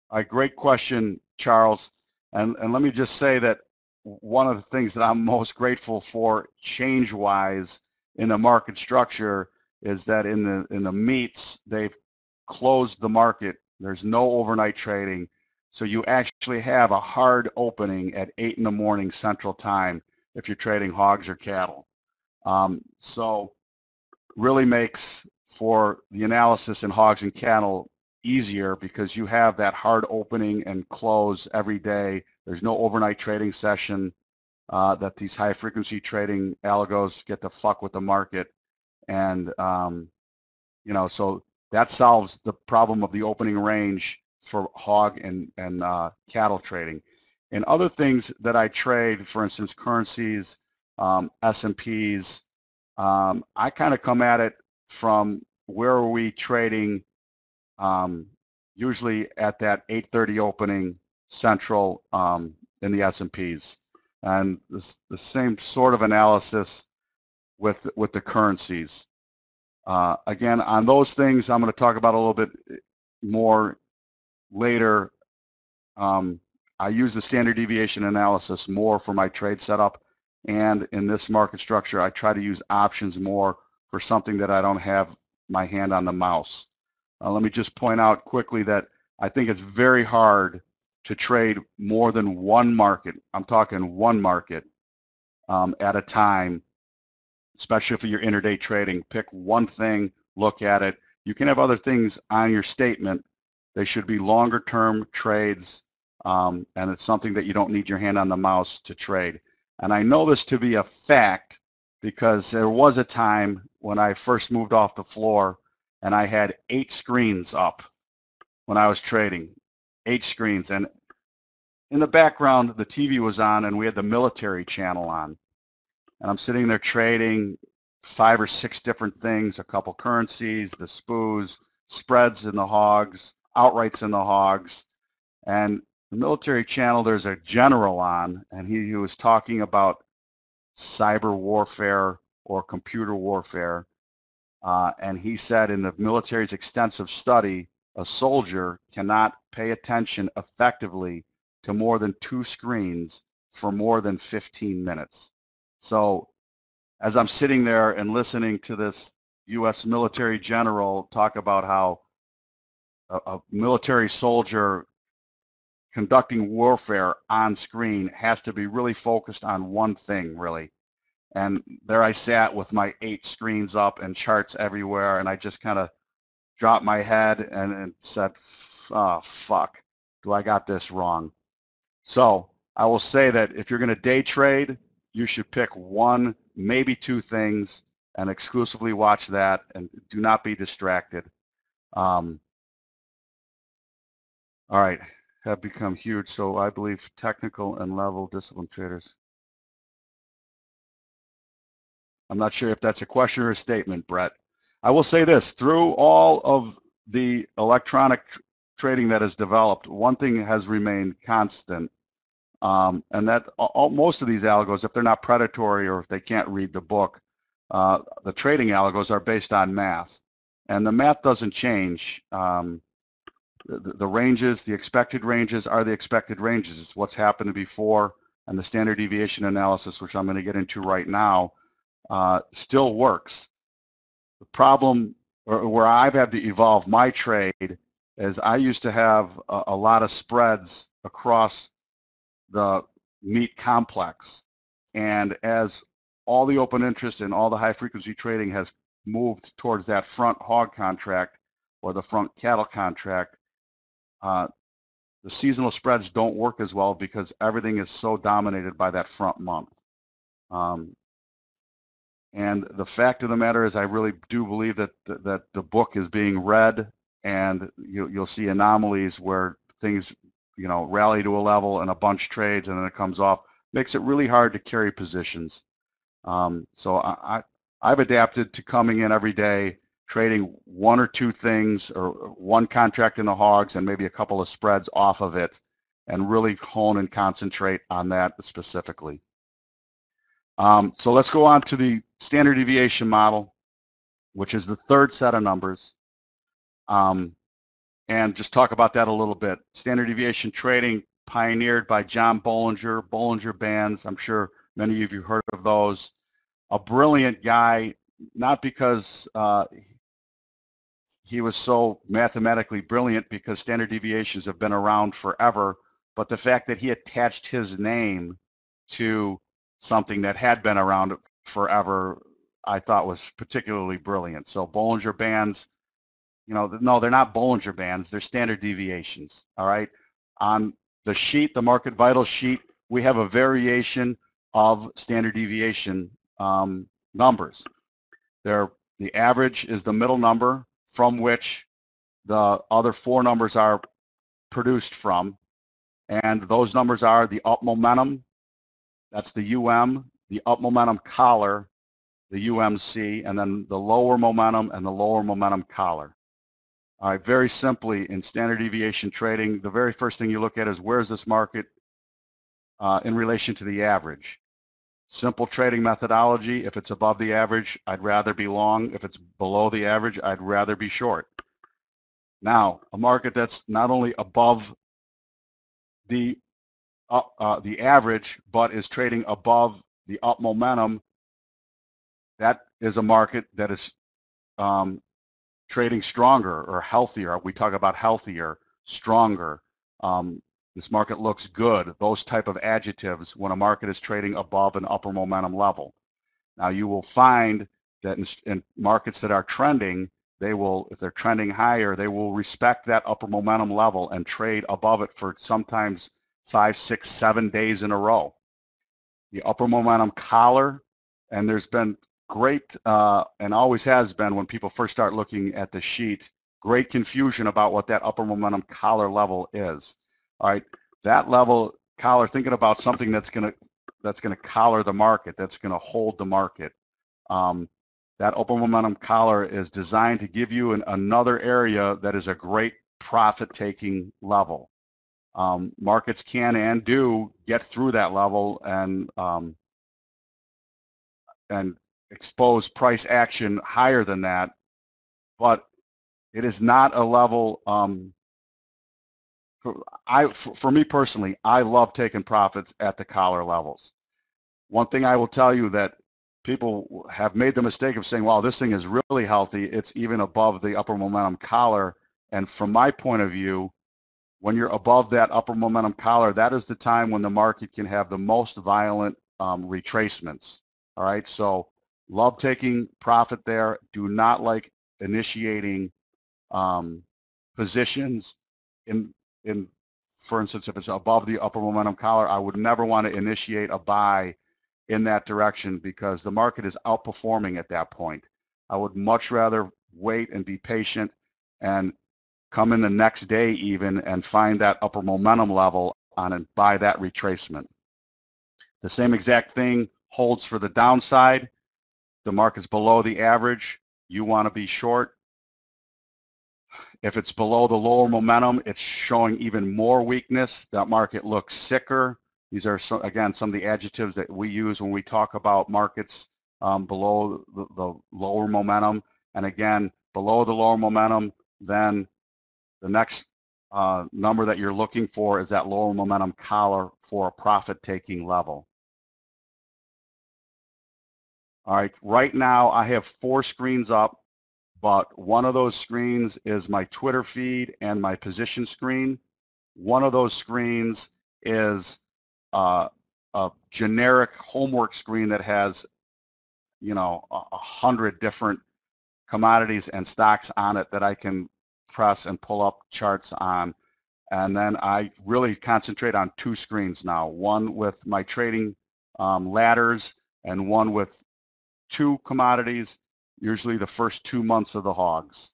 right, great question, Charles. And let me just say that one of the things that I'm most grateful for change-wise in the market structure is that in the meets, they've closed the market. There's no overnight trading. So you actually have a hard opening at 8 in the morning Central Time if you're trading hogs or cattle. So really makes for the analysis in hogs and cattle easier because you have that hard opening and close every day. There's no overnight trading session that these high frequency trading algos get to fuck with the market. And, you know, so that solves the problem of the opening range for hog and cattle trading. And other things that I trade, for instance, currencies, S&Ps, I kind of come at it from where are we trading, usually at that 8:30 opening Central in the S&Ps. And the same sort of analysis with the currencies. Again, on those things, I'm going to talk about a little bit more later. I use the standard deviation analysis more for my trade setup, and in this market structure, I try to use options more for something that I don't have my hand on the mouse. Let me just point out quickly that I think it's very hard to trade more than one market. I'm talking one market at a time, especially for your intraday trading. Pick one thing, look at it. You can have other things on your statement. They should be longer term trades, and it's something that you don't need your hand on the mouse to trade. And I know this to be a fact because there was a time when I first moved off the floor and I had 8 screens up when I was trading, 8 screens. And in the background, the TV was on and we had the military channel on. And I'm sitting there trading 5 or 6 different things, a couple currencies, the SPOOs, spreads in the hogs, outrights in the hogs. And the military channel, there's a general on, and he was talking about cyber warfare or computer warfare. And he said in the military's extensive study, a soldier cannot pay attention effectively to more than 2 screens for more than 15 minutes. So as I'm sitting there and listening to this U.S. military general talk about how a military soldier conducting warfare on screen has to be really focused on one thing, really. And there I sat with my 8 screens up and charts everywhere, and I just kind of dropped my head and said, oh, fuck, do I got this wrong? So I will say that if you're going to day trade, you should pick 1, maybe 2 things and exclusively watch that, and do not be distracted. All right, have become huge, so I believe technical and level discipline traders. I'm not sure if that's a question or a statement, Brett. I will say this, through all of the electronic trading that has developed, one thing has remained constant, and that most of these algos, if they're not predatory or if they can't read the book, the trading algos are based on math. And the math doesn't change. The ranges, the expected ranges are the expected ranges. It's what's happened before, and the standard deviation analysis, which I'm going to get into right now, still works. The problem, or where I've had to evolve my trade, is I used to have a lot of spreads across the meat complex. And as all the open interest and all the high frequency trading has moved towards that front hog contract or the front cattle contract, the seasonal spreads don't work as well because everything is so dominated by that front month. And the fact of the matter is, I really do believe that the book is being read, and you'll see anomalies where things, rally to a level and a bunch trades and then it comes off. Makes it really hard to carry positions. So I've adapted to coming in every day, trading 1 or 2 things, or 1 contract in the hogs and maybe a couple of spreads off of it, and really hone and concentrate on that specifically. So let's go on to the standard deviation model, which is the 3rd set of numbers, and just talk about that a little bit. Standard deviation trading pioneered by John Bollinger Bands. I'm sure many of you heard of those. A brilliant guy, not because he was so mathematically brilliant, because standard deviations have been around forever, but the fact that he attached his name to something that had been around forever, I thought was particularly brilliant. So Bollinger Bands, no, they're not Bollinger Bands, they're standard deviations, all right? On the sheet, the Market Vital sheet, we have a variation of standard deviation numbers. The average is the middle number from which the other 4 numbers are produced from, and those numbers are the up momentum, that's the UM, the up momentum collar, the UMC, and then the lower momentum and the lower momentum collar. All right, very simply, in standard deviation trading, the very first thing you look at is where's this market in relation to the average. Simple trading methodology, if it's above the average, I'd rather be long. If it's below the average, I'd rather be short. Now, a market that's not only above the average, but is trading above the up momentum, that is a market that is trading stronger or healthier. We talk about healthier, stronger. this market looks good, those type of adjectives when a market is trading above an upper momentum level. Now you will find that in markets that are trending, they will, if they're trending higher, they will respect that upper momentum level and trade above it for sometimes 5, 6, 7 days in a row. The upper momentum collar, and there's been great, and always has been when people first start looking at the sheet, great confusion about what that upper momentum collar level is. All right, that level collar, thinking about something that's gonna collar the market, that's gonna hold the market. That upper momentum collar is designed to give you another area that is a great profit-taking level. Markets can and do get through that level and expose price action higher than that, but it is not a level. For me personally, I love taking profits at the collar levels. One thing I will tell you that people have made the mistake of saying, "Wow, this thing is really healthy. It's even above the upper momentum collar." And from my point of view, when you're above that upper momentum collar, that is the time when the market can have the most violent retracements. All right, so love taking profit there. Do not like initiating positions in, for instance, if it's above the upper momentum collar, I would never want to initiate a buy in that direction because the market is outperforming at that point. I would much rather wait and be patient and come in the next day even and find that upper momentum level on and buy that retracement. The same exact thing holds for the downside. The market's below the average, you want to be short. If it's below the lower momentum, it's showing even more weakness. That market looks sicker. These are, again, some of the adjectives that we use when we talk about markets below the lower momentum. And again, below the lower momentum, then the next number that you're looking for is that lower momentum collar for a profit-taking level. All right, right now I have 4 screens up, but one of those screens is my Twitter feed and my position screen. One of those screens is a generic homework screen that has, you know, 100 different commodities and stocks on it that I can press and pull up charts on. And then I really concentrate on 2 screens now, one with my trading ladders and one with 2 commodities, usually the first 2 months of the hogs,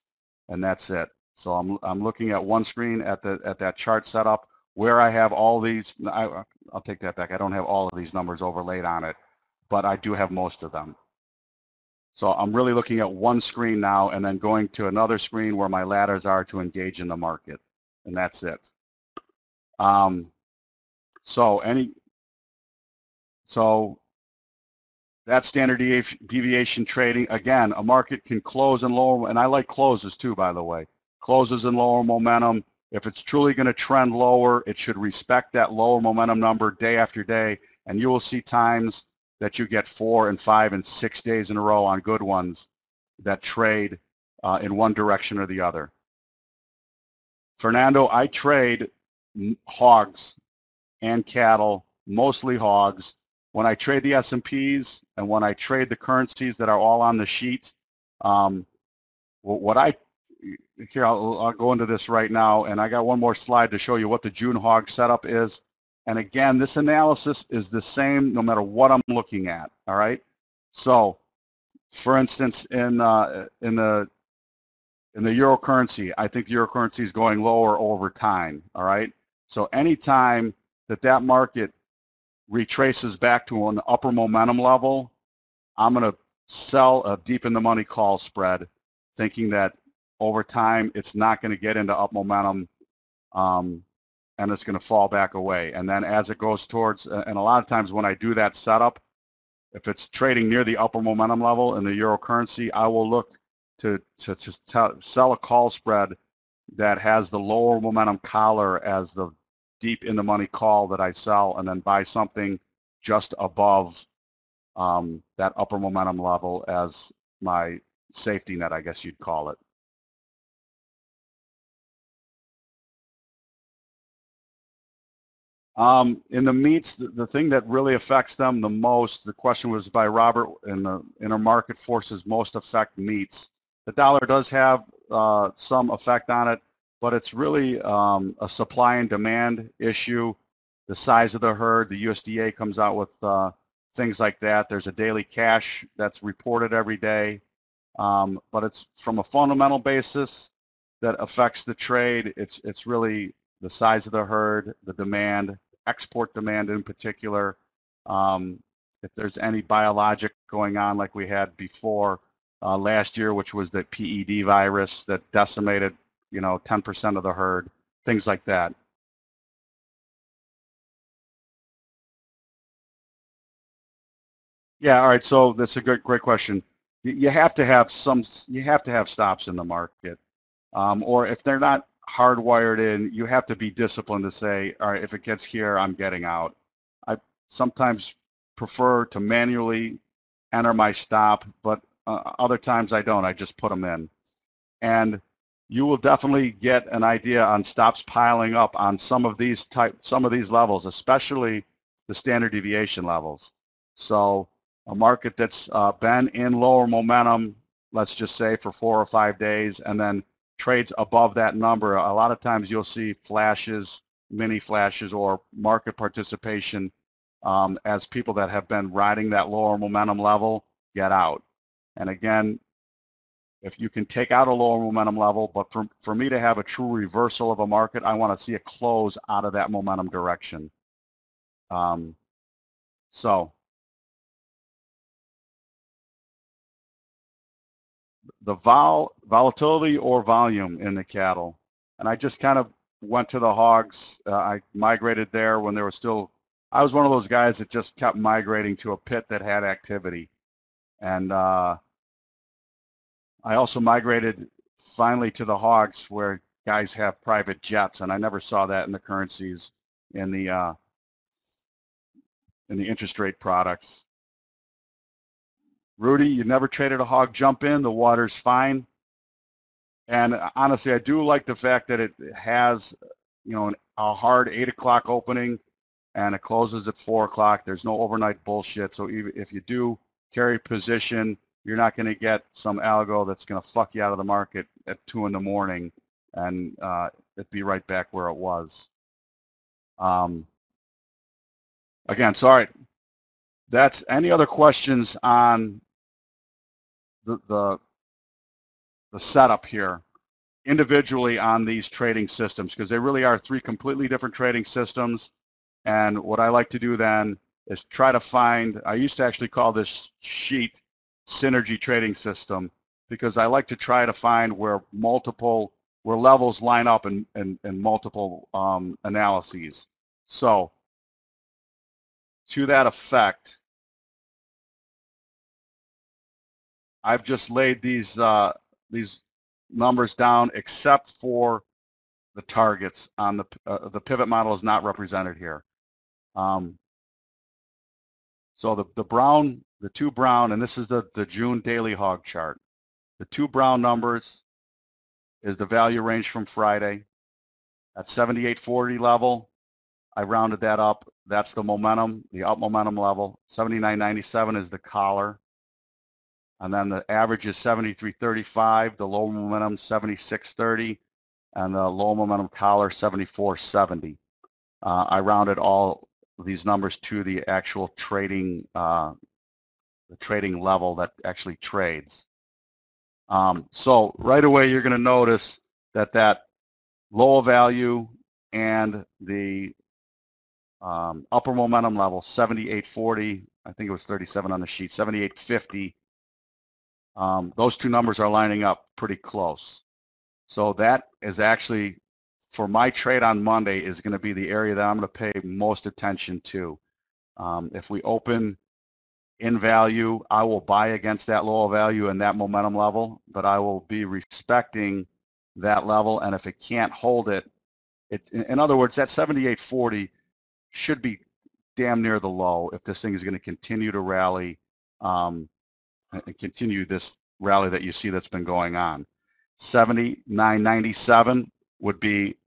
and that's it. So I'm looking at one screen at that chart setup where I have all these. I'll take that back. I don't have all of these numbers overlaid on it, but I do have most of them. So I'm really looking at one screen now and then going to another screen where my ladders are to engage in the market, and that's it. So that standard deviation trading, again, a market can close in lower, and I like closes too, by the way. Closes in lower momentum. If it's truly going to trend lower, it should respect that lower momentum number day after day, and you will see times that you get 4 and 5 and 6 days in a row on good ones that trade in one direction or the other. Fernando, I trade hogs and cattle, mostly hogs. When I trade the S&Ps and when I trade the currencies that are all on the sheet, I'll go into this right now, and I got one more slide to show you what the June hog setup is. And again, this analysis is the same no matter what I'm looking at. All right. So, for instance, in the euro currency, I think the euro currency is going lower over time. All right. So anytime that market retraces back to an upper momentum level, I'm going to sell a deep in the money call spread, thinking that over time it's not going to get into up momentum and it's going to fall back away. And then as it goes towards, and a lot of times when I do that setup, if it's trading near the upper momentum level in the euro currency, I will look to sell a call spread that has the lower momentum collar as the deep in the money call that I sell, and then buy something just above that upper momentum level as my safety net, I guess you'd call it. In the meats, the thing that really affects them the most, the question was by Robert, in the intermarket forces most affect meats. The dollar does have some effect on it, but it's really a supply and demand issue. The size of the herd, the USDA comes out with things like that. There's a daily cash that's reported every day, but it's from a fundamental basis that affects the trade. It's really the size of the herd, the demand, export demand in particular. If there's any biologic going on like we had before last year, which was the PED virus that decimated, 10% of the herd, things like that. Yeah, all right. So that's a great question. You have to have stops in the market, or if they're not hardwired in, you have to be disciplined to say, all right, if it gets here, I'm getting out. I sometimes prefer to manually enter my stop, but other times I don't. I just put them in, and you will definitely get an idea on stops piling up on some of these levels, especially the standard deviation levels. So a market that's been in lower momentum, let's just say for 4 or 5 days, and then trades above that number, a lot of times you'll see flashes, mini flashes, or market participation as people that have been riding that lower momentum level get out. And again, if you can take out a lower momentum level, but for me to have a true reversal of a market, I want to see a close out of that momentum direction. So the volatility or volume in the cattle, and I just kind of went to the hogs. I migrated there when there was still, I was one of those guys that just kept migrating to a pit that had activity. And I also migrated finally to the hogs where guys have private jets, and I never saw that in the currencies in the interest rate products. Rudy, you never traded a hog jump in, the water's fine. And honestly, I do like the fact that it has, a hard 8 o'clock opening and it closes at 4 o'clock. There's no overnight bullshit. So even if you do carry position, you're not going to get some algo that's going to fuck you out of the market at 2 in the morning and it'd be right back where it was. Again, sorry. That's any other questions on the setup here individually on these trading systems, because they really are 3 completely different trading systems. And what I like to do then is try to find, I used to actually call this sheet synergy trading system, because I like to try to find where levels line up in multiple analyses. So to that effect, I've just laid these numbers down except for the targets on the pivot model is not represented here. So the 2 brown, and this is the June daily hog chart. The 2 brown numbers is the value range from Friday at 78.40 level. I rounded that up. That's the momentum, the up momentum level. 79.97 is the collar. And then the average is 73.35, the low momentum 76.30, and the low momentum collar 74.70. I rounded all these numbers to the actual trading, the trading level that actually trades. So right away you're going to notice that lower value and the upper momentum level 78.40, I think it was 37 on the sheet, 78.50. Those 2 numbers are lining up pretty close. So that is actually, for my trade on Monday, is going to be the area that I'm going to pay most attention to. If we open in value, I will buy against that lower value and that momentum level, but I will be respecting that level. And if it can't hold it, in other words, that 78.40 should be damn near the low if this thing is going to continue to rally and continue this rally that you see that's been going on. 79.97 would be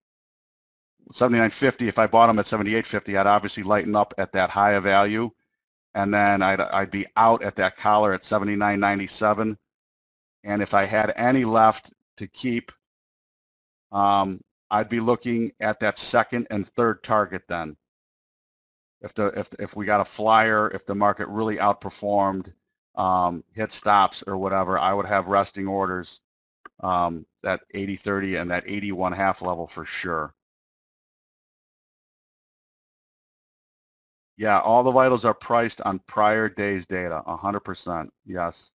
79.50. If I bought them at 78.50, I'd obviously lighten up at that higher value, and then I'd be out at that collar at 79.97. And if I had any left to keep, I'd be looking at that second and third target then. If we got a flyer, if the market really outperformed, hit stops or whatever, I would have resting orders that 80.30 and that 81.5 level for sure. Yeah, all the vitals are priced on prior day's data, 100%. Yes.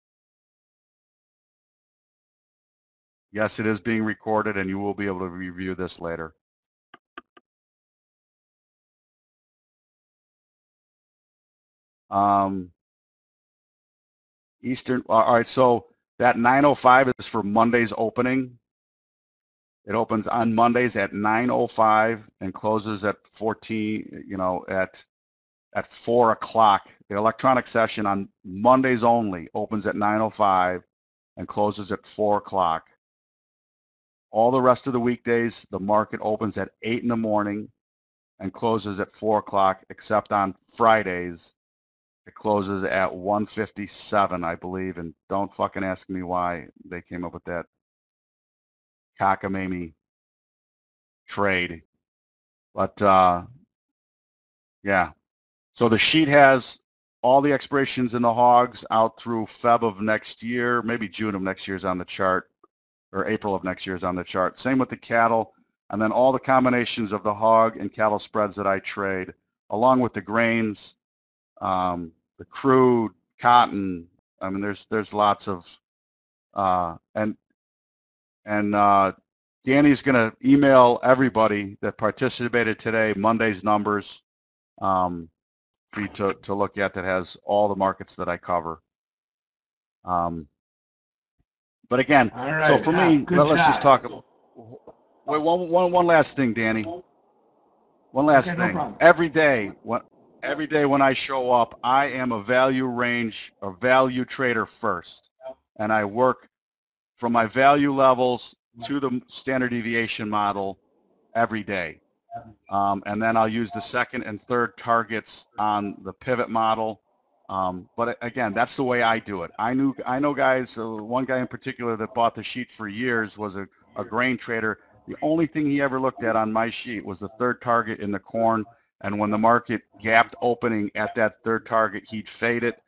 Yes, it is being recorded, and you will be able to review this later. Eastern, all right, so that 9:05 is for Monday's opening. It opens on Mondays at 9:05 and closes at 14, at 4 o'clock. The electronic session on Mondays only opens at 9:05 and closes at 4 o'clock. All the rest of the weekdays, the market opens at 8 in the morning and closes at 4 o'clock, except on Fridays. It closes at 1:57, I believe, and don't fucking ask me why they came up with that cockamamie trade. But yeah, so the sheet has all the expirations in the hogs out through Feb of next year, maybe June of next year is on the chart, or April of next year is on the chart. Same with the cattle, and then all the combinations of the hog and cattle spreads that I trade, along with the grains, the crude, cotton. I mean, there's lots of, and Danny's gonna email everybody that participated today Monday's numbers for you to look at, that has all the markets that I cover. But again, right, so for me, let's just talk about, wait, one last thing, Danny. One last thing. No, every day when I show up, I am a value range or value trader first, and I work from my value levels to the standard deviation model every day. And then I'll use the second and third targets on the pivot model. But again, that's the way I do it. I know guys, one guy in particular that bought the sheet for years was a grain trader. The only thing he ever looked at on my sheet was the third target in the corn. And when the market gapped opening at that third target, he'd fade it.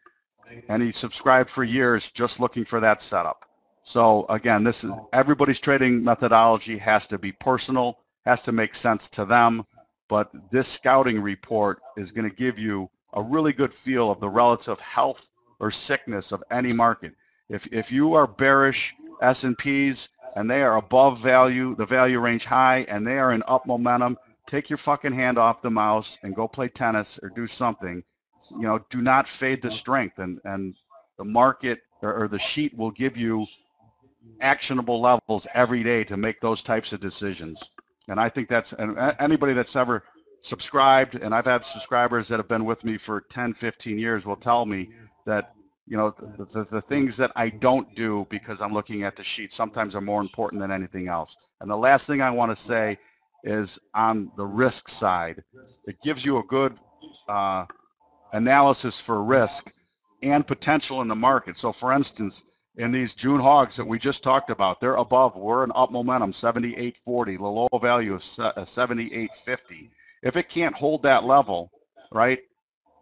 And he subscribed for years just looking for that setup. So again, this is everybody's trading methodology has to be personal, has to make sense to them. But this scouting report is going to give you a really good feel of the relative health or sickness of any market. If you are bearish S&Ps and they are above value, the value range high, and they are in up momentum, take your fucking hand off the mouse and go play tennis or do something. Do not fade the strength, and the market or the sheet will give you actionable levels every day to make those types of decisions. And I think that's, and anybody that's ever subscribed, and I've had subscribers that have been with me for 10, 15 years will tell me that, the things that I don't do because I'm looking at the sheet sometimes are more important than anything else. And the last thing I want to say is on the risk side, it gives you a good analysis for risk and potential in the market. So for instance, in these June hogs that we just talked about, they're above, we're in up momentum, 78.40, the low value of 78.50. If it can't hold that level, right,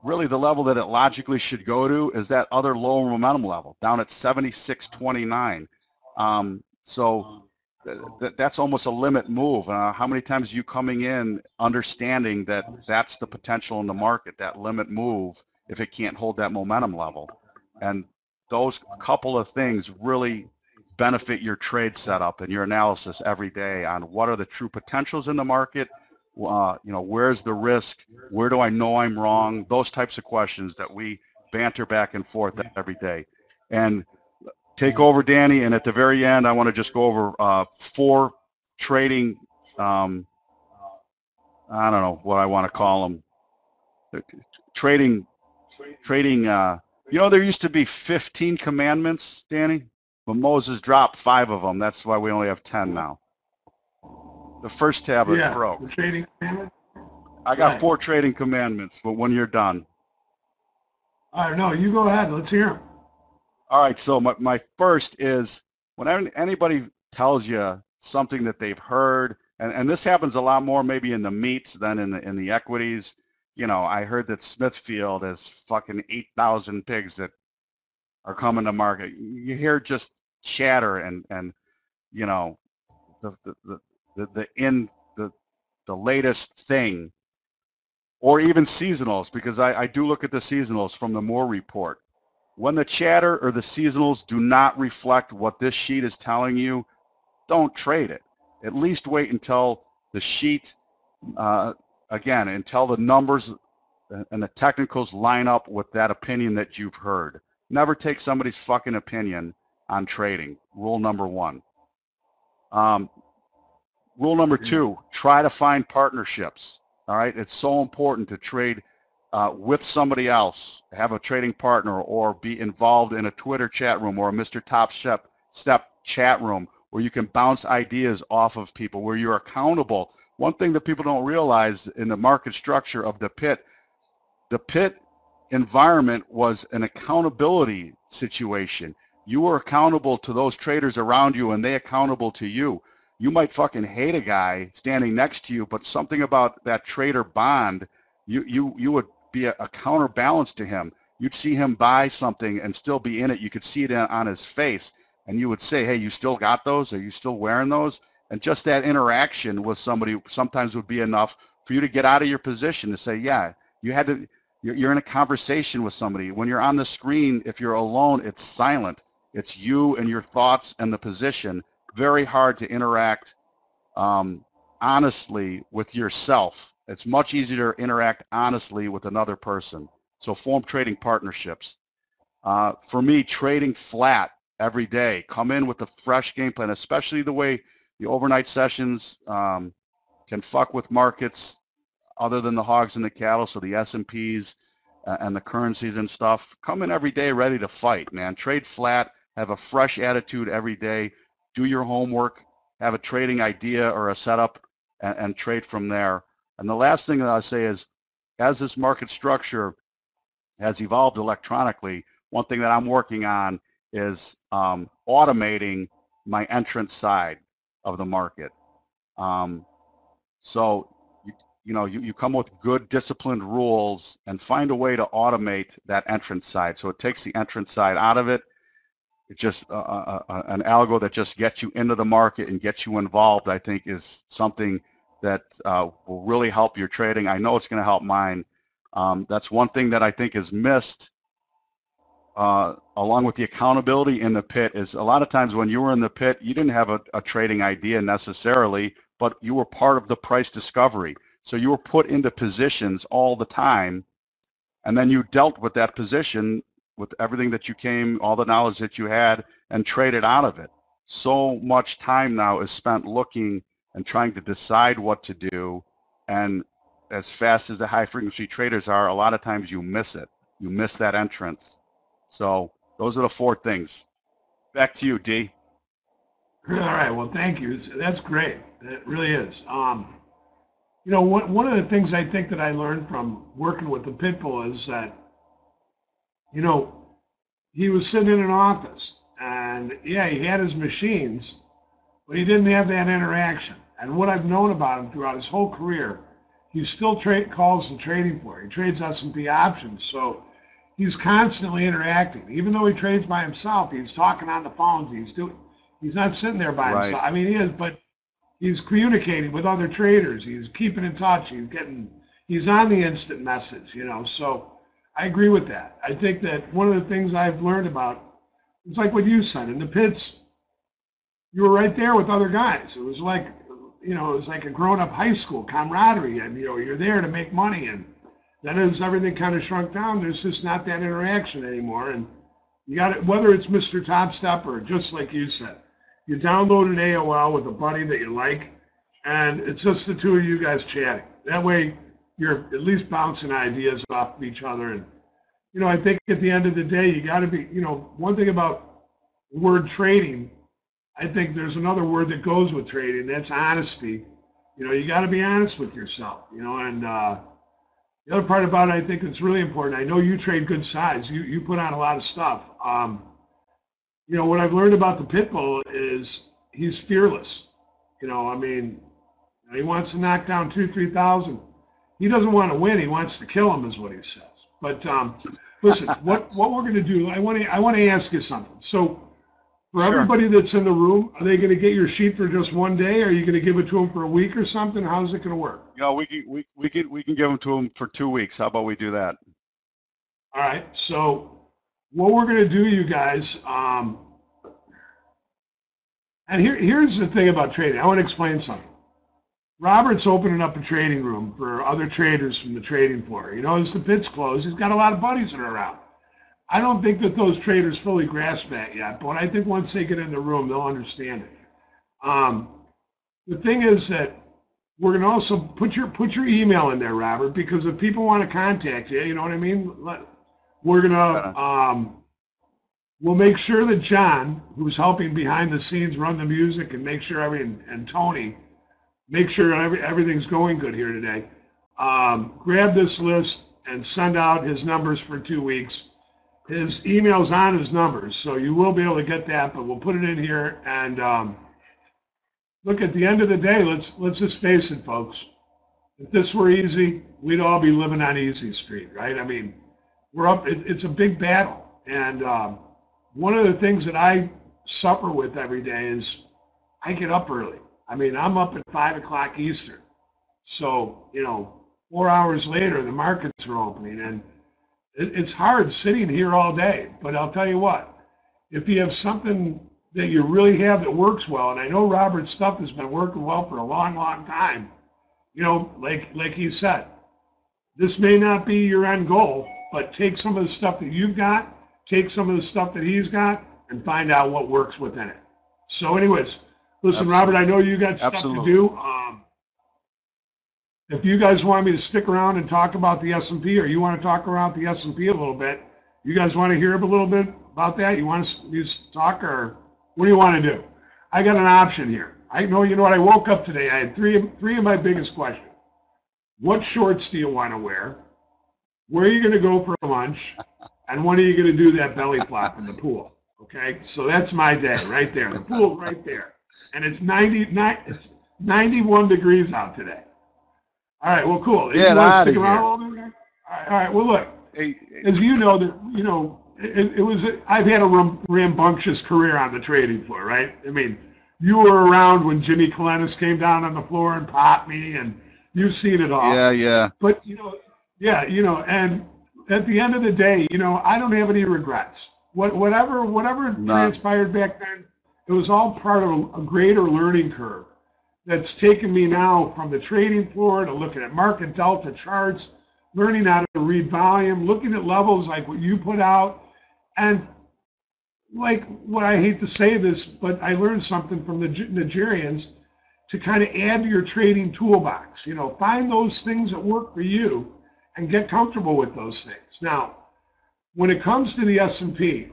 really the level that it logically should go to is that other low momentum level down at 76.29. So that's almost a limit move. How many times are you coming in understanding that that's the potential in the market, that limit move, if it can't hold that momentum level? And those couple of things really benefit your trade setup and your analysis every day on what are the true potentials in the market, where's the risk, where do I know I'm wrong, those types of questions that we banter back and forth every day. And take over, Danny, and at the very end, I want to just go over 4 trading, I don't know what I want to call them, trading, there used to be 15 commandments, Danny, but Moses dropped 5 of them. That's why we only have 10 now. The first tablet Yeah, broke. the trading commandment. I got Right. 4 trading commandments, but when you're done. All right, no, you go ahead. Let's hear them. All right, so my first is when anybody tells you something that they've heard, and this happens a lot more maybe in the meats than in the equities. You know, I heard that Smithfield has fucking 8,000 pigs that are coming to market. You hear just chatter and you know the latest thing, or even seasonals, because I do look at the seasonals from the Moore report. When the chatter or the seasonals do not reflect what this sheet is telling you, don't trade it. At least wait until the sheet, again, until the numbers and the technicals line up with that opinion that you've heard. Never take somebody's fucking opinion on trading. Rule number 1. Rule number 2, try to find partnerships. All right, it's so important to trade with somebody else, have a trading partner, or be involved in a Twitter chat room or a MrTopStep chat room where you can bounce ideas off of people, where you're accountable. One thing that people don't realize in the market structure of the pit environment was an accountability situation. You were accountable to those traders around you, and they accountable to you. You might fucking hate a guy standing next to you, but something about that trader bond, you would be a counterbalance to him. You'd see him buy something and still be in it. You could see it on his face, and you would say, hey, you still got those? Are you still wearing those? And just that interaction with somebody sometimes would be enough for you to get out of your position to say, yeah, you're in a conversation with somebody. When you're on the screen, if you're alone, it's silent. It's you and your thoughts and the position. Very hard to interact honestly with yourself. It's much easier to interact honestly with another person. So form trading partnerships. For me, trading flat every day. Come in with a fresh game plan, especially the way the overnight sessions can fuck with markets other than the hogs and the cattle, so the S&Ps and the currencies and stuff. Come in every day ready to fight, man. Trade flat, have a fresh attitude every day, do your homework, have a trading idea or a setup, and trade from there. And the last thing that I'll say is, as this market structure has evolved electronically, one thing that I'm working on is automating my entrance side of the market. So you come with good disciplined rules and find a way to automate that entrance side. So it takes the entrance side out of it. It's just an algo that just gets you into the market and gets you involved, I think, is something that will really help your trading. I know it's going to help mine. That's one thing that I think is missed along with the accountability in the pit, is a lot of times when you were in the pit, you didn't have a trading idea necessarily, but you were part of the price discovery. So you were put into positions all the time, and then you dealt with that position with everything that you came, all the knowledge that you had, and traded out of it. So much time now is spent looking and trying to decide what to do, and as fast as the high frequency traders are, a lot of times you miss it. You miss that entrance. So those are the 4 things. Back to you, D. All right. Well, thank you. That's great. It really is. One of the things I think that I learned from working with the Pitbull is that, he was sitting in an office, and yeah, he had his machines, but he didn't have that interaction. And what I've known about him throughout his whole career, he still calls the trading floor. He trades S&P options, so he's constantly interacting. Even though he trades by himself, he's talking on the phones. He's not sitting there by himself. I mean, he is, but he's communicating with other traders. He's keeping in touch. He's on the instant message, So I agree with that. I think that one of the things I've learned about, it's like what you said, in the pits, you were right there with other guys. It was like, a grown-up high school camaraderie, and you're there to make money. And then as everything kind of shrunk down, there's just not that interaction anymore. And you got it, whether it's MrTopStep or just like you said, you download an AOL with a buddy that you like, and it's just the two of you guys chatting. That way, you're at least bouncing ideas off of each other. And, I think at the end of the day, you got to be, one thing about word trading, I think there's another word that goes with trading. That's honesty. You know, you got to be honest with yourself, you know, and the other part about it, I think it's really important. I know you trade good size. You put on a lot of stuff. You know, what I've learned about the pit bull is he's fearless. You know, I mean, he wants to knock down 2,000-3,000. He doesn't want to win. He wants to kill him, is what he says. But listen, what we're going to do, I want to ask you something. So for Sure. everybody that's in the room, are they going to get your sheet for just one day? Or are you going to give it to them for a week or something? How's it going to work? You know, we can give them to them for 2 weeks. How about we do that? All right. So what we're going to do, you guys, and here's the thing about trading. I want to explain something. Robert's opening up a trading room for other traders from the trading floor. You know, as the pit's closed, he's got a lot of buddies that are around. I don't think that those traders fully grasp that yet, but I think once they get in the room, they'll understand it. The thing is that we're going to also put your email in there, Robert, because if people want to contact you, you know what I mean? We're going to, we'll make sure that John, who's helping behind the scenes run the music and make sure and Tony, make sure everything's going good here today. Grab this list and send out his numbers for 2 weeks. His email's on his numbers, so you will be able to get that, but we'll put it in here. And look, at the end of the day, let's just face it, folks. If this were easy, we'd all be living on Easy Street, right? I mean, we're up. It's a big battle, and one of the things that I suffer with every day is I get up early. I mean, I'm up at 5 o'clock Eastern. So, you know, 4 hours later, the markets are opening. And it's hard sitting here all day. But I'll tell you what, if you have something that you really have that works well, and I know Robert's stuff has been working well for a long, long time, you know, like he said, this may not be your end goal, but take some of the stuff that you've got, take some of the stuff that he's got, and find out what works within it. So anyways, listen, Robert, I know you got stuff to do. If you guys want me to stick around and talk about the S&P, or you want to talk about the S&P a little bit, you guys want to hear a little bit about that? You want to talk, or what do you want to do? I got an option here. I know, you know what, I woke up today, I had three of my biggest questions. What shorts do you want to wear? Where are you going to go for lunch? And when are you going to do that belly flop in the pool? Okay, so that's my day right there. The pool's right there. And it's 91 degrees out today. All right, well, cool. Get out of here. All right, well, look, as you know, I've had a rambunctious career on the trading floor, right? I mean, you were around when Jimmy Clennis came down on the floor and popped me, and you've seen it all. Yeah. But, and at the end of the day, I don't have any regrets. Whatever transpired back then, it was all part of a greater learning curve that's taken me now from the trading floor to looking at market delta charts, learning how to read volume, looking at levels like what you put out. And like, what I hate to say this, but I learned something from the Nigerians to kind of add to your trading toolbox. Find those things that work for you and get comfortable with those things. Now, when it comes to the S&P,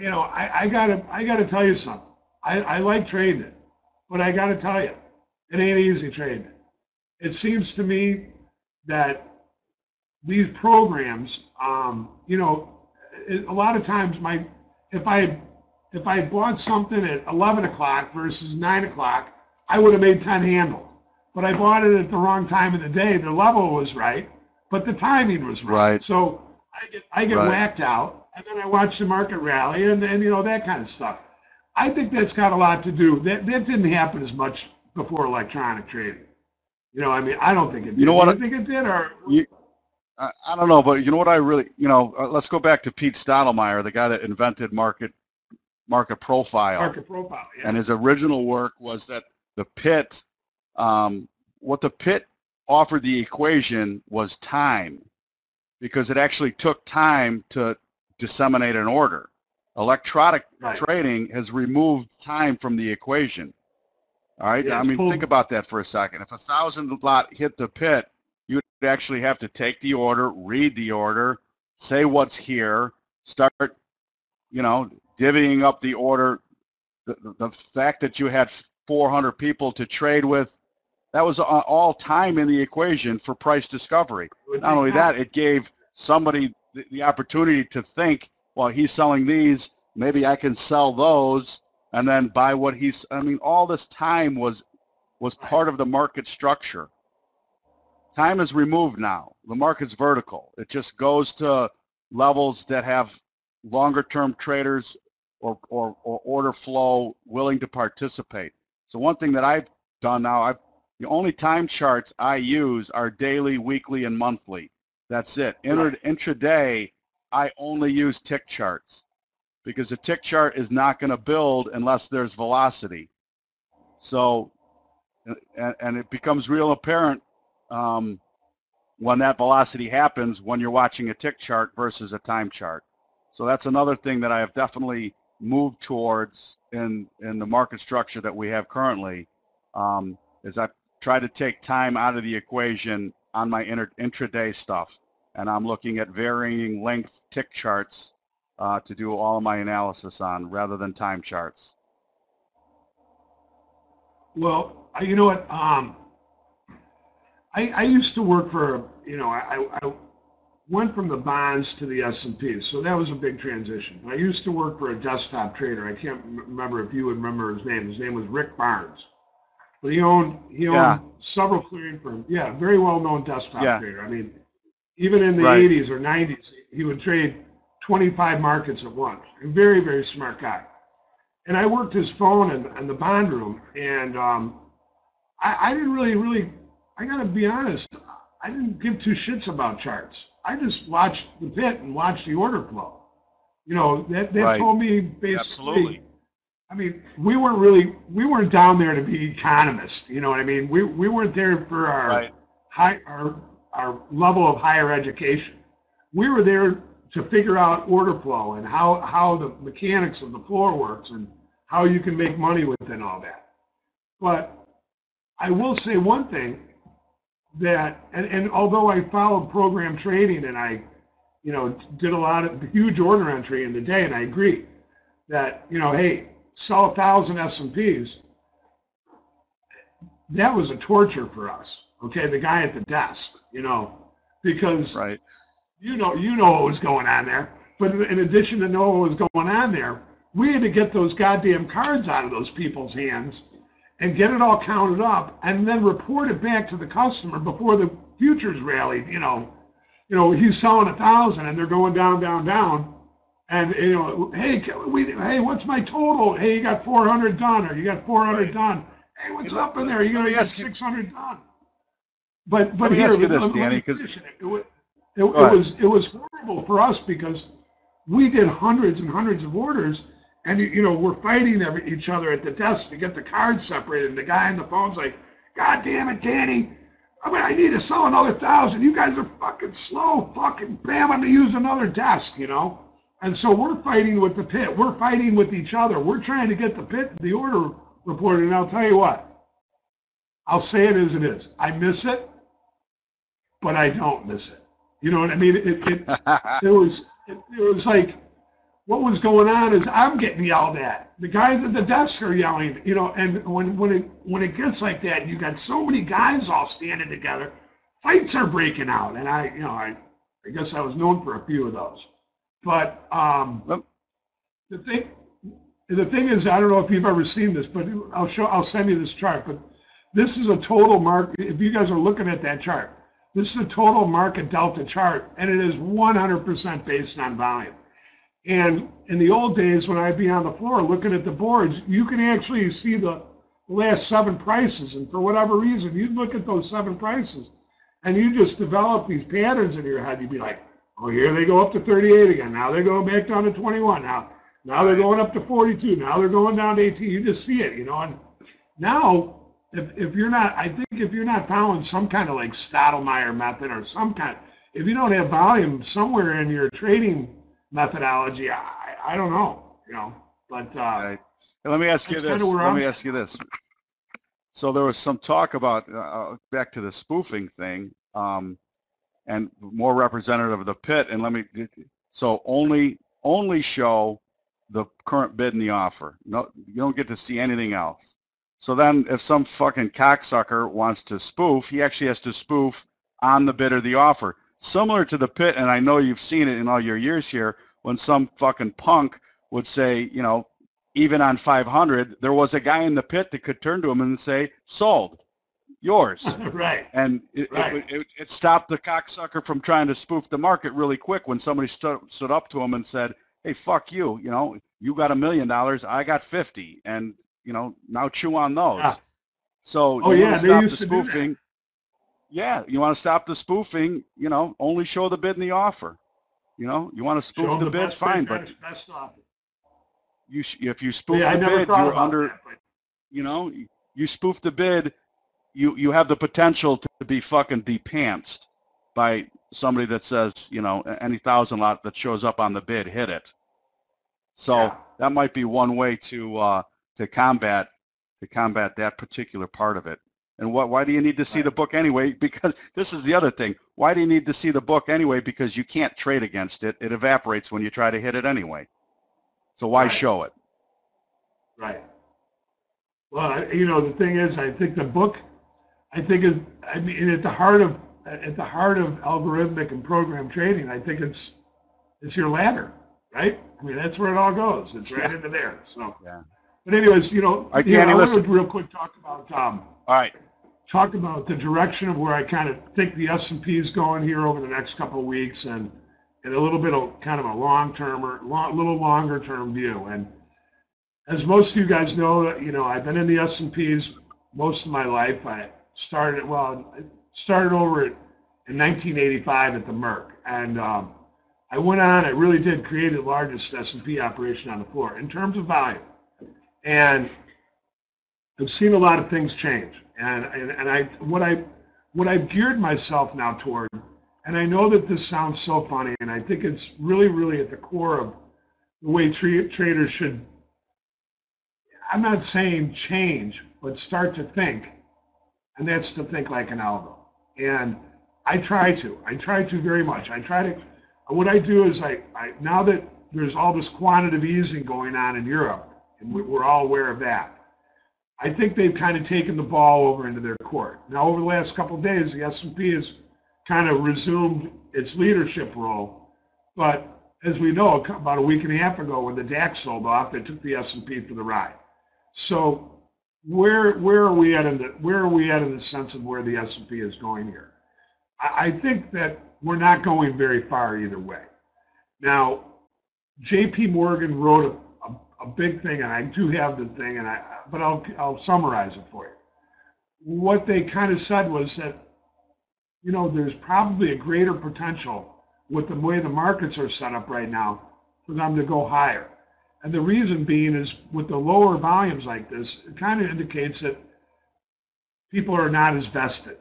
I gotta tell you something. I like trading it, but I gotta tell you, it ain't easy trading it. It seems to me that these programs, a lot of times if I bought something at 11 o'clock versus 9 o'clock, I would have made 10 handles. But I bought it at the wrong time of the day. The level was right, but the timing was right. So I get whacked out, and then I watch the market rally, and that kind of stuff. I think that's got a lot to do. That didn't happen as much before electronic trading. I don't think it did. You think it did, or? I don't know, but you know what I really, let's go back to Pete Stottlemyre, the guy that invented market profile. Market profile, yeah. And his original work was that the pit, what the pit offered the equation was time, because it actually took time to disseminate an order. Electronic trading has removed time from the equation. All right. Yeah, think about that for a second. If 1,000 lot hit the pit, you would actually have to take the order, read the order, say what's here, start, divvying up the order. The fact that you had 400 people to trade with, That was all time in the equation for price discovery. Not only that, it gave somebody the opportunity to think, well, he's selling these, maybe I can sell those, and then buy what he's. I mean, all this time was part of the market structure. Time is removed now. The market's vertical. It just goes to levels that have longer-term traders or order flow willing to participate. So one thing that I've done now, the only time charts I use are daily, weekly, and monthly. That's it. Intraday, I only use tick charts because the tick chart is not going to build unless there's velocity. So, and it becomes real apparent when that velocity happens when you're watching a tick chart versus a time chart. So that's another thing that I have definitely moved towards in the market structure that we have currently, is I've tried to take time out of the equation on my intraday stuff, and I'm looking at varying length tick charts to do all of my analysis on rather than time charts. Well, you know what? I used to work for, I went from the bonds to the S&P, so that was a big transition. I used to work for a desktop trader. I can't remember if you would remember his name. His name was Rick Barnes. But he owned several clearing firms. Yeah, very well-known desktop trader. I mean, even in the 80s or 90s, he would trade 25 markets at once. A very, very smart guy. And I worked his phone in the bond room, and I didn't really, I got to be honest, I didn't give two shits about charts. I just watched the pit and watched the order flow. That told me basically. Absolutely. I mean, we weren't down there to be economists. You know what I mean? We weren't there for our our level of higher education. We were there to figure out order flow and how the mechanics of the floor works and how you can make money within all that. But I will say one thing, that and although I followed program trading and I did a lot of huge order entry in the day, and I agree that hey, sell 1,000 S&Ps, that was a torture for us. Okay, the guy at the desk, because you know what was going on there. But in addition to know what was going on there, we had to get those goddamn cards out of those people's hands and get it all counted up and then report it back to the customer before the futures rallied. He's selling 1,000 and they're going down, down, down. And, hey, what's my total? Hey, you got 400 done, or you got 400 done. Hey, what's up in there? You're going to get 600 done. But let me ask you this, Danny, because it was horrible for us because we did hundreds and hundreds of orders, and we're fighting each other at the desk to get the cards separated. And the guy on the phone's like, "God damn it, Danny! I need to sell another 1,000. You guys are fucking slow. Fucking bam! I'm gonna use another desk, And so we're fighting with the pit. We're fighting with each other. We're trying to get the pit, the order reported. And I'll tell you what, I'll say it as it is. I miss it, but I don't miss it. You know what I mean? It was like, what was going on is I'm getting yelled at. The guys at the desk are yelling, and when it gets like that, you got so many guys all standing together, fights are breaking out. And I guess I was known for a few of those. But the thing is, I don't know if you've ever seen this, but I'll send you this chart. But this is a total market. If you guys are looking at that chart, this is a total market delta chart, and it is 100% based on volume. And in the old days, when I'd be on the floor looking at the boards, you can actually see the last 7 prices. And for whatever reason, you'd look at those 7 prices, and you just develop these patterns in your head. You'd be like, oh, here they go up to 38 again. Now they go back down to 21. Now they're going up to 42. Now they're going down to 18. You just see it, And now, if you're not following some kind of like Stottlemyre method or some kind, if you don't have volume somewhere in your trading methodology, I don't know, But let me ask you this. So there was some talk about back to the spoofing thing. And more representative of the pit, and so only show the current bid and the offer. No, you don't get to see anything else. So then if some fucking cocksucker wants to spoof, he actually has to spoof on the bid or the offer. Similar to the pit, and I know you've seen it in all your years here, when some fucking punk would say, you know, even on 500, there was a guy in the pit that could turn to him and say, sold, yours. Right. And it stopped the cocksucker from trying to spoof the market really quick when somebody stood up to him and said, hey, fuck you, you know, you got $1 million, I got 50, and, you know, now chew on those. Yeah. So Oh, you yeah, want to they stop used the to do that. spoofing. Yeah, you want to stop the spoofing, you know, only show the bid and the offer. You know, you want to Show spoof them the bid, best fine, bid, but best offer. if you spoof Yeah, I the never bid, thought you're about under, that, but you know, you spoof the bid, you have the potential to be fucking depantsed by somebody that says, you know, any thousand lot that shows up on the bid, hit it. So yeah. that might be one way to combat that particular part of it. And why do you need to see the book anyway? Because this is the other thing. Why do you need to see the book anyway? Because you can't trade against it. It evaporates when you try to hit it anyway. So why show it? Right. Well, you know, the thing is, I think the book, I mean, at the heart of algorithmic and program trading, I think it's your ladder, right? I mean, that's where it all goes. It's right into there. So, yeah. But anyways, you know, Right, Danny, I want listen. to real quick talk about all right. Talk about the direction of where I kind of think the S&P is going here over the next couple of weeks, and a little bit of kind of a long-term or little longer-term view. And as most of you guys know, you know, I've been in the S&Ps most of my life. I started over in 1985 at the Merck, and I went on. I really did create the largest S&P operation on the floor in terms of volume, and I've seen a lot of things change. And what I've geared myself now toward, and I know that this sounds so funny, and I think it's really, really at the core of the way traders should, I'm not saying change, but start to think, and that's to think like an algo. And I try to very much. What I do is now that there's all this quantitative easing going on in Europe, and we're all aware of that, I think they've kind of taken the ball over into their court. Now, over the last couple of days, the S&P has kind of resumed its leadership role. But as we know, about a week and a half ago, when the DAX sold off, they took the S&P for the ride. So where are we at in the sense of where the S&P is going here? I think that we're not going very far either way. Now, J.P. Morgan wrote a big thing, and I do have the thing, but I'll summarize it for you. What they kind of said was that, you know, there's probably a greater potential with the way the markets are set up right now for them to go higher. And the reason being is with the lower volumes like this, it kind of indicates that people are not as vested.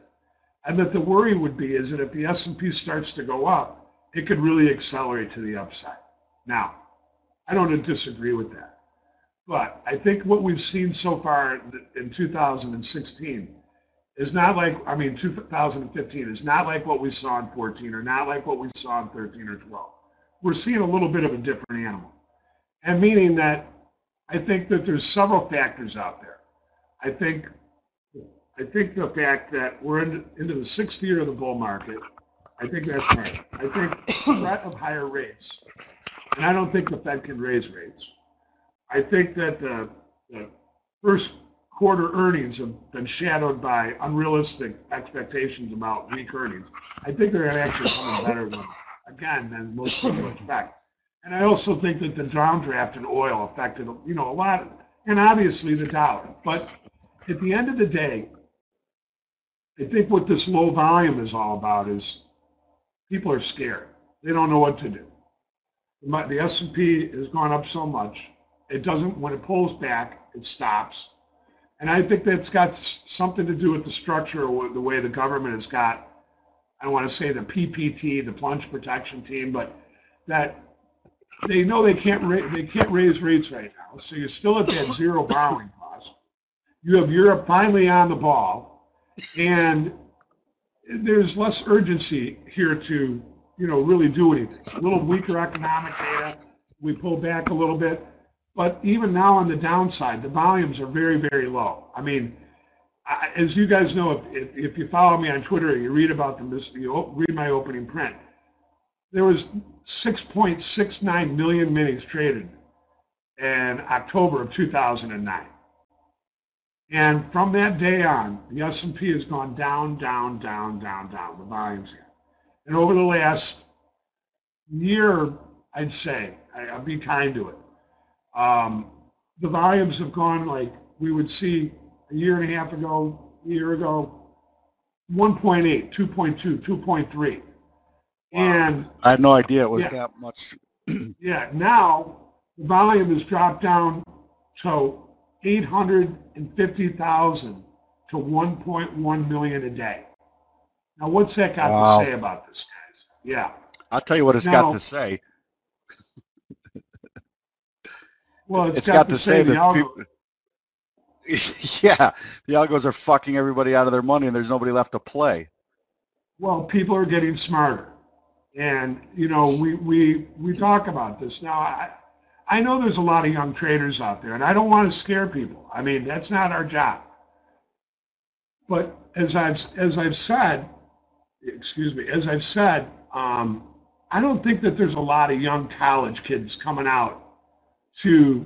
And that the worry would be is that if the S&P starts to go up, it could really accelerate to the upside. Now, I don't disagree with that. But I think what we've seen so far in 2016 is not like, 2015 is not like what we saw in 14 or not like what we saw in 13 or 12. We're seeing a little bit of a different animal. And meaning that I think that there's several factors out there. I think the fact that we're into the sixth year of the bull market, I think that's right. I think the threat of higher rates, and I don't think the Fed can raise rates. I think that the first quarter earnings have been shadowed by unrealistic expectations about weak earnings. I think they're actually coming better than most people expect. And I also think that the downdraft in oil affected, you know, a lot, and obviously the dollar. But at the end of the day, I think what this low volume is all about is people are scared. They don't know what to do. The S&P has gone up so much. It doesn't, when it pulls back, it stops. And I think that's got something to do with the structure or the way the government has got, I don't want to say the PPT, the plunge protection team, but that they know they can't raise rates right now. So you're still at that zero borrowing cost. You have Europe finally on the ball, and there's less urgency here to, you know, really do anything. A little weaker economic data. We pull back a little bit. But even now on the downside, the volumes are very, very low. I mean, as you guys know, if you follow me on Twitter or you read about them, you read my opening print, there was 6.69 million minis traded in October of 2009. And from that day on, the S&P has gone down, down, down, down, down, the volumes here. And over the last year, I'd say, I'll be kind to it, the volumes have gone like we would see a year and a half ago, a year ago, 1.8, 2.2, 2.3. Wow. And I had no idea it was that much. Yeah, now the volume has dropped down to 850,000 to 1.1 million a day. Now, what's that got to say about this, guys? Yeah. I'll tell you what it's got to say. Well, it's got to say that people, yeah, the algos are fucking everybody out of their money, and there's nobody left to play. Well, people are getting smarter, and you know we talk about this now. I know there's a lot of young traders out there, and I don't want to scare people. I mean, that's not our job. But as I've said, I don't think that there's a lot of young college kids coming out to,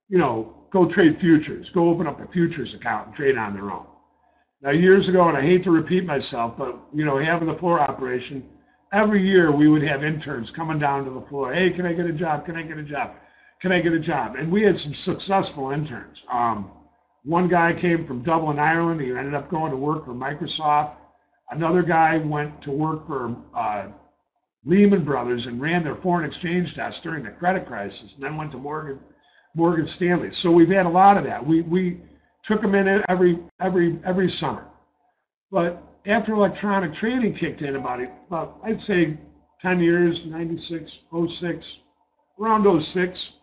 you know, go trade futures, go open up a futures account and trade on their own. Now, years ago, and I hate to repeat myself, but, you know, having the floor operation, every year we would have interns coming down to the floor. Hey, can I get a job? Can I get a job? Can I get a job? And we had some successful interns. One guy came from Dublin, Ireland. He ended up going to work for Microsoft. Another guy went to work for Lehman Brothers and ran their foreign exchange desk during the credit crisis, and then went to Morgan Stanley. So we've had a lot of that. We took them in every summer. But after electronic trading kicked in about I'd say 10 years, 96, 06, around 06,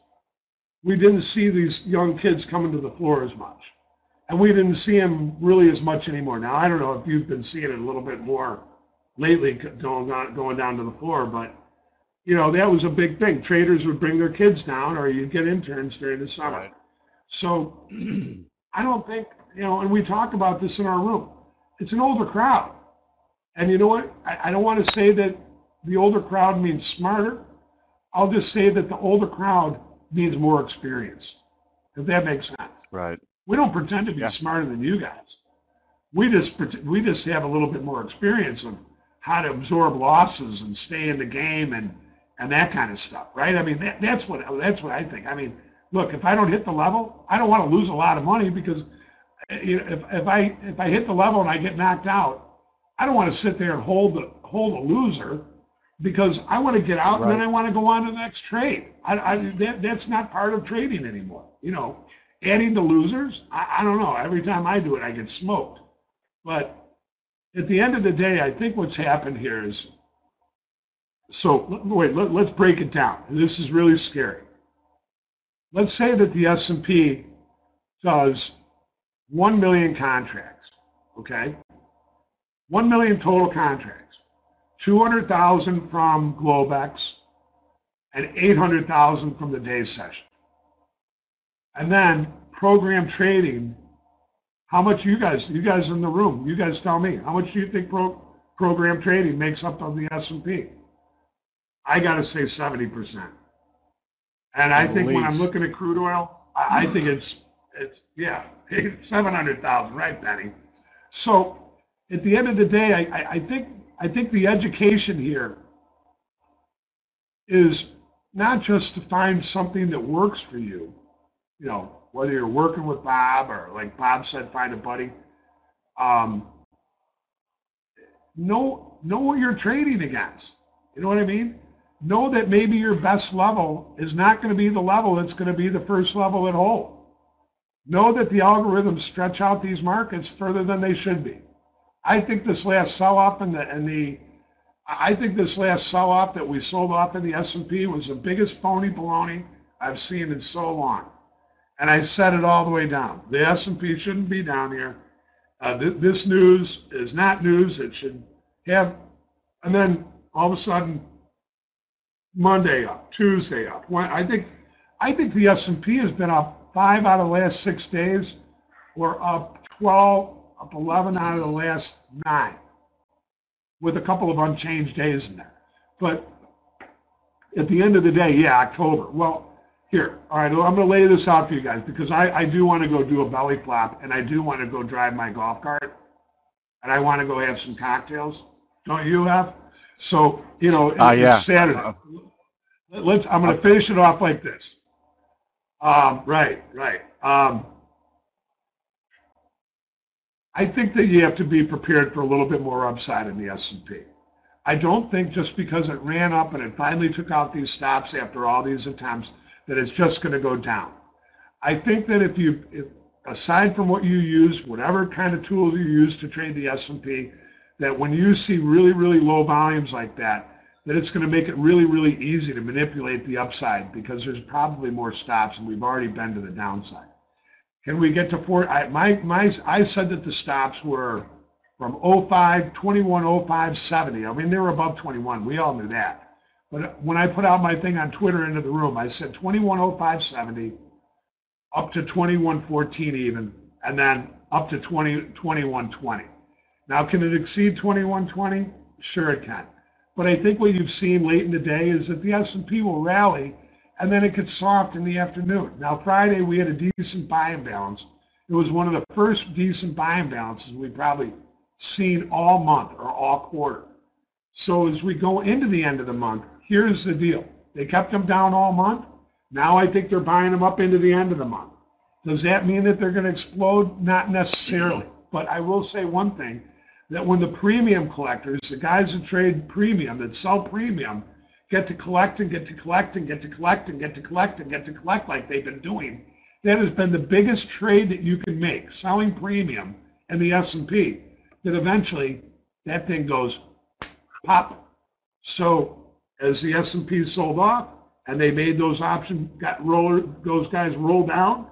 we didn't see these young kids coming to the floor as much. And we didn't see them really as much anymore. Now, I don't know if you've been seeing it a little bit more lately going down to the floor, but you know, that was a big thing. Traders would bring their kids down, or you'd get interns during the summer. Right. So I don't think, you know, and we talk about this in our room, it's an older crowd. And you know what? I don't want to say that the older crowd means smarter. I'll just say that the older crowd means more experience, if that makes sense. Right. We don't pretend to be smarter than you guys. We just have a little bit more experience of how to absorb losses and stay in the game and that kind of stuff, right? I mean, that's what I think. I mean, look, if I don't hit the level, I don't want to lose a lot of money, because you know, if I hit the level and I get knocked out, I don't want to sit there and hold a loser, because I want to get out and then I want to go on to the next trade. That's not part of trading anymore. You know, adding the losers, I don't know. Every time I do it, I get smoked. But at the end of the day, I think what's happened here is, so wait, let's break it down. This is really scary. Let's say that the S&P does 1 million contracts, okay? 1 million total contracts, 200,000 from Globex and 800,000 from the day session. And then program trading, how much you guys in the room, you guys tell me, how much do you think program trading makes up of the S&P? I got to say 70%. And I think when I'm looking at crude oil, I think it's 700,000, right, Benny? So at the end of the day, I think the education here is not just to find something that works for you, you know, whether you're working with Bob or, like Bob said, find a buddy. Know what you're trading against. You know what I mean? Know that maybe your best level is not going to be the level that's going to be the first level at hold. Know that the algorithms stretch out these markets further than they should be. I think this last sell-off I think this last sell-off that we sold off in the S&P was the biggest phony baloney I've seen in so long. And I said it all the way down. The S&P shouldn't be down here. This news is not news. It should have, and then all of a sudden, Monday up, Tuesday up. I I think the S&P has been up 5 out of the last 6 days, or up 12, up 11 out of the last 9, with a couple of unchanged days in there. But at the end of the day, yeah, October. Well, here, all right, I'm going to lay this out for you guys, because I do want to go do a belly flop, and I do want to go drive my golf cart, and I want to go have some cocktails. Don't you have? So, you know, yeah. it's Saturday. I'm going to finish it off like this. Right. I think that you have to be prepared for a little bit more upside in the S&P. I don't think just because it ran up and it finally took out these stops after all these attempts that it's just going to go down. I think that if aside from what you use, whatever kind of tool you use to trade the S&P, that when you see really, really low volumes like that, that it's going to make it really, really easy to manipulate the upside, because there's probably more stops and we've already been to the downside. Can we get to 4? I said that the stops were from 05, 21, 05, 70. I mean, they were above 21. We all knew that. But when I put out my thing on Twitter into the room, I said 21, 05, 70, up to 21, 14 even, and then up to 21, 20. Now, can it exceed 21, 20? Sure it can. But I think what you've seen late in the day is that the S&P will rally, and then it gets soft in the afternoon. Now, Friday, we had a decent buying balance. It was one of the first decent buying balances we've probably seen all month or all quarter. So as we go into the end of the month, here's the deal. They kept them down all month. Now I think they're buying them up into the end of the month. Does that mean that they're going to explode? Not necessarily. But I will say one thing, that when the premium collectors, the guys that trade premium, that sell premium, get to collect and get to collect and get to collect and get to collect and get to collect like they've been doing, that has been the biggest trade that you can make, selling premium in the S&P, that eventually that thing goes pop. So as the S&P sold off and they made those those guys roll down,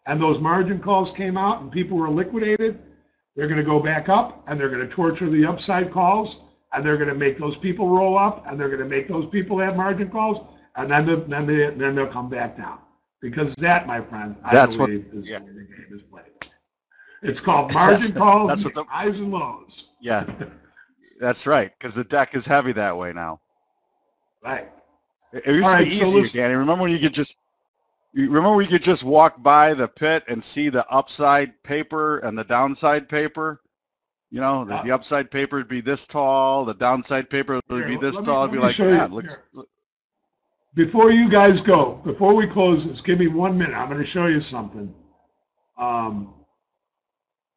and those margin calls came out and people were liquidated, they're going to go back up and they're going to torture the upside calls, and they're going to make those people roll up, and they're going to make those people have margin calls, and then they'll come back down. Because that, my friends, I believe is the way the game is played. It's called margin calls, that's what highs and lows. Yeah, that's right, because the deck is heavy that way now. Right. It used to be easier, Danny. Remember when you could just walk by the pit and see the upside paper and the downside paper? You know, the upside paper would be this tall, the downside paper would be this tall. It'd be like, yeah, look. Before you guys go, before we close this, give me 1 minute. I'm going to show you something.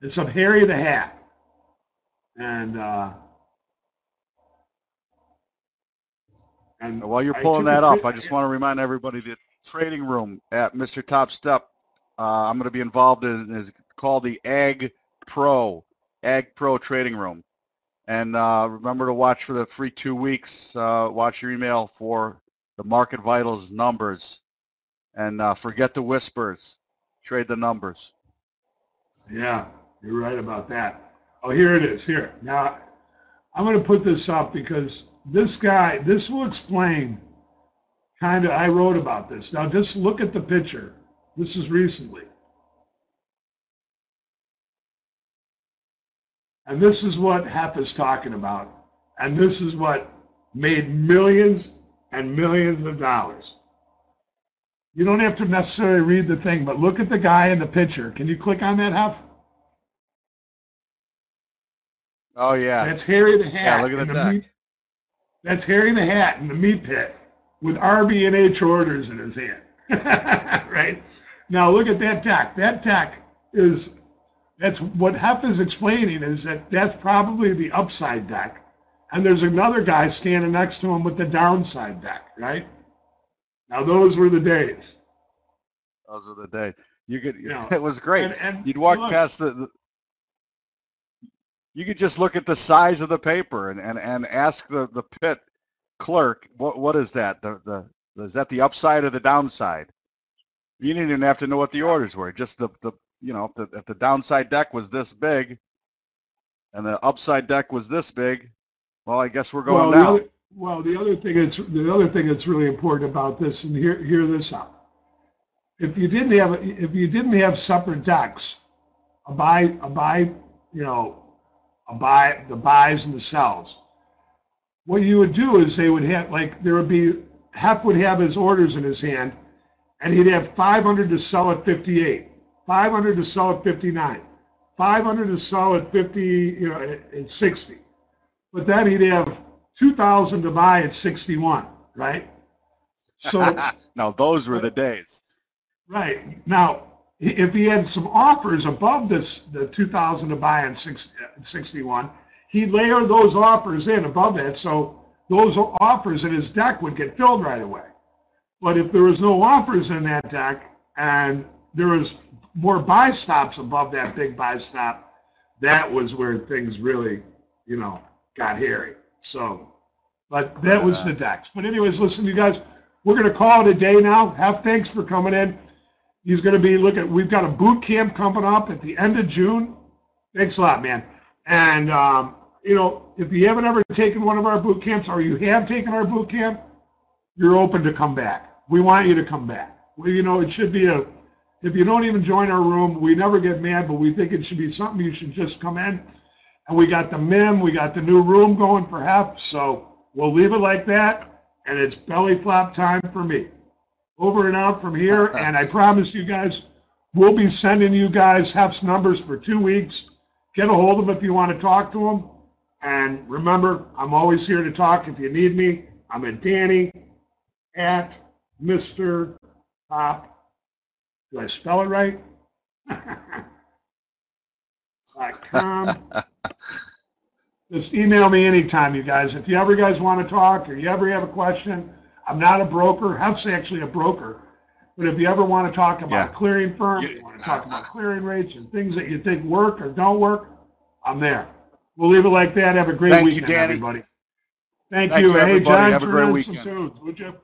It's of Harry the Hat. And while you're pulling that up, I just want to remind everybody that trading room at MrTopStep, I'm going to be involved in, is called the Ag Pro trading room. And remember to watch for the free 2 weeks. Watch your email for the Market Vitals numbers. And forget the whispers. Trade the numbers. Yeah, you're right about that. Oh, here it is. Here. Now, I'm going to put this up because this will explain I wrote about this. Now, just look at the picture. This is recently. And this is what Hef is talking about. And this is what made millions and millions of dollars. You don't have to necessarily read the thing, but look at the guy in the picture. Can you click on that, Hef? Oh, yeah. That's Harry the Hat. Yeah, look at the deck. That's Harry the Hat in the meat pit with RB&H orders in his hand. Right? Now, look at that deck. That deck is... That's what Hef is explaining, is that's probably the upside deck. And there's another guy standing next to him with the downside deck, right? Now, those were the days. Those were the days. It was great. And you'd walk past you could just look at the size of the paper and ask the pit clerk, what is that? Is that the upside or the downside? You didn't even have to know what the orders were. Just if the downside deck was this big and the upside deck was this big, well, I guess we're going down. The other thing that's really important about this, and hear this out. if you didn't have separate decks, the buys and the sells, what you would do is they would have, like, Hef would have his orders in his hand, and he'd have 500 to sell at 58, 500 to sell at 59, 500 to sell at 50, at 60. But then he'd have 2,000 to buy at 61, right? So now those were the days. Right. Now, if he had some offers above the 2,000 to buy at 61, he'd layer those offers in above that, so those offers in his deck would get filled right away. But if there was no offers in that deck and there was more buy stops above that big buy stop, that was where things really, got hairy. So, but that was the decks. But anyways, listen, you guys, we're going to call it a day now. Thanks for coming in. He's going to be we've got a boot camp coming up at the end of June. Thanks a lot, man. And, if you haven't ever taken one of our boot camps, or you have taken our boot camp, you're open to come back. We want you to come back. It should be if you don't even join our room, we never get mad, but we think it should be something you should just come in. And we got the MIM, we got the new room going for Hef, so we'll leave it like that, and it's belly flop time for me. Over and out from here, and I promise you guys, we'll be sending you guys Hef's numbers for 2 weeks. Get a hold of him if you want to talk to him. And remember, I'm always here to talk if you need me. I'm at Danny at MrTop. Do I spell it right? .com. Just email me anytime, you guys. If you ever guys want to talk or you ever have a question, I'm not a broker. Hef's actually a broker. But if you ever want to talk about clearing firm, you want to talk about clearing rates and things that you think work or don't work, I'm there. We'll leave it like that. Have a great weekend, everybody. Thank you. Hey, John, have a great weekend. Some tunes, would you?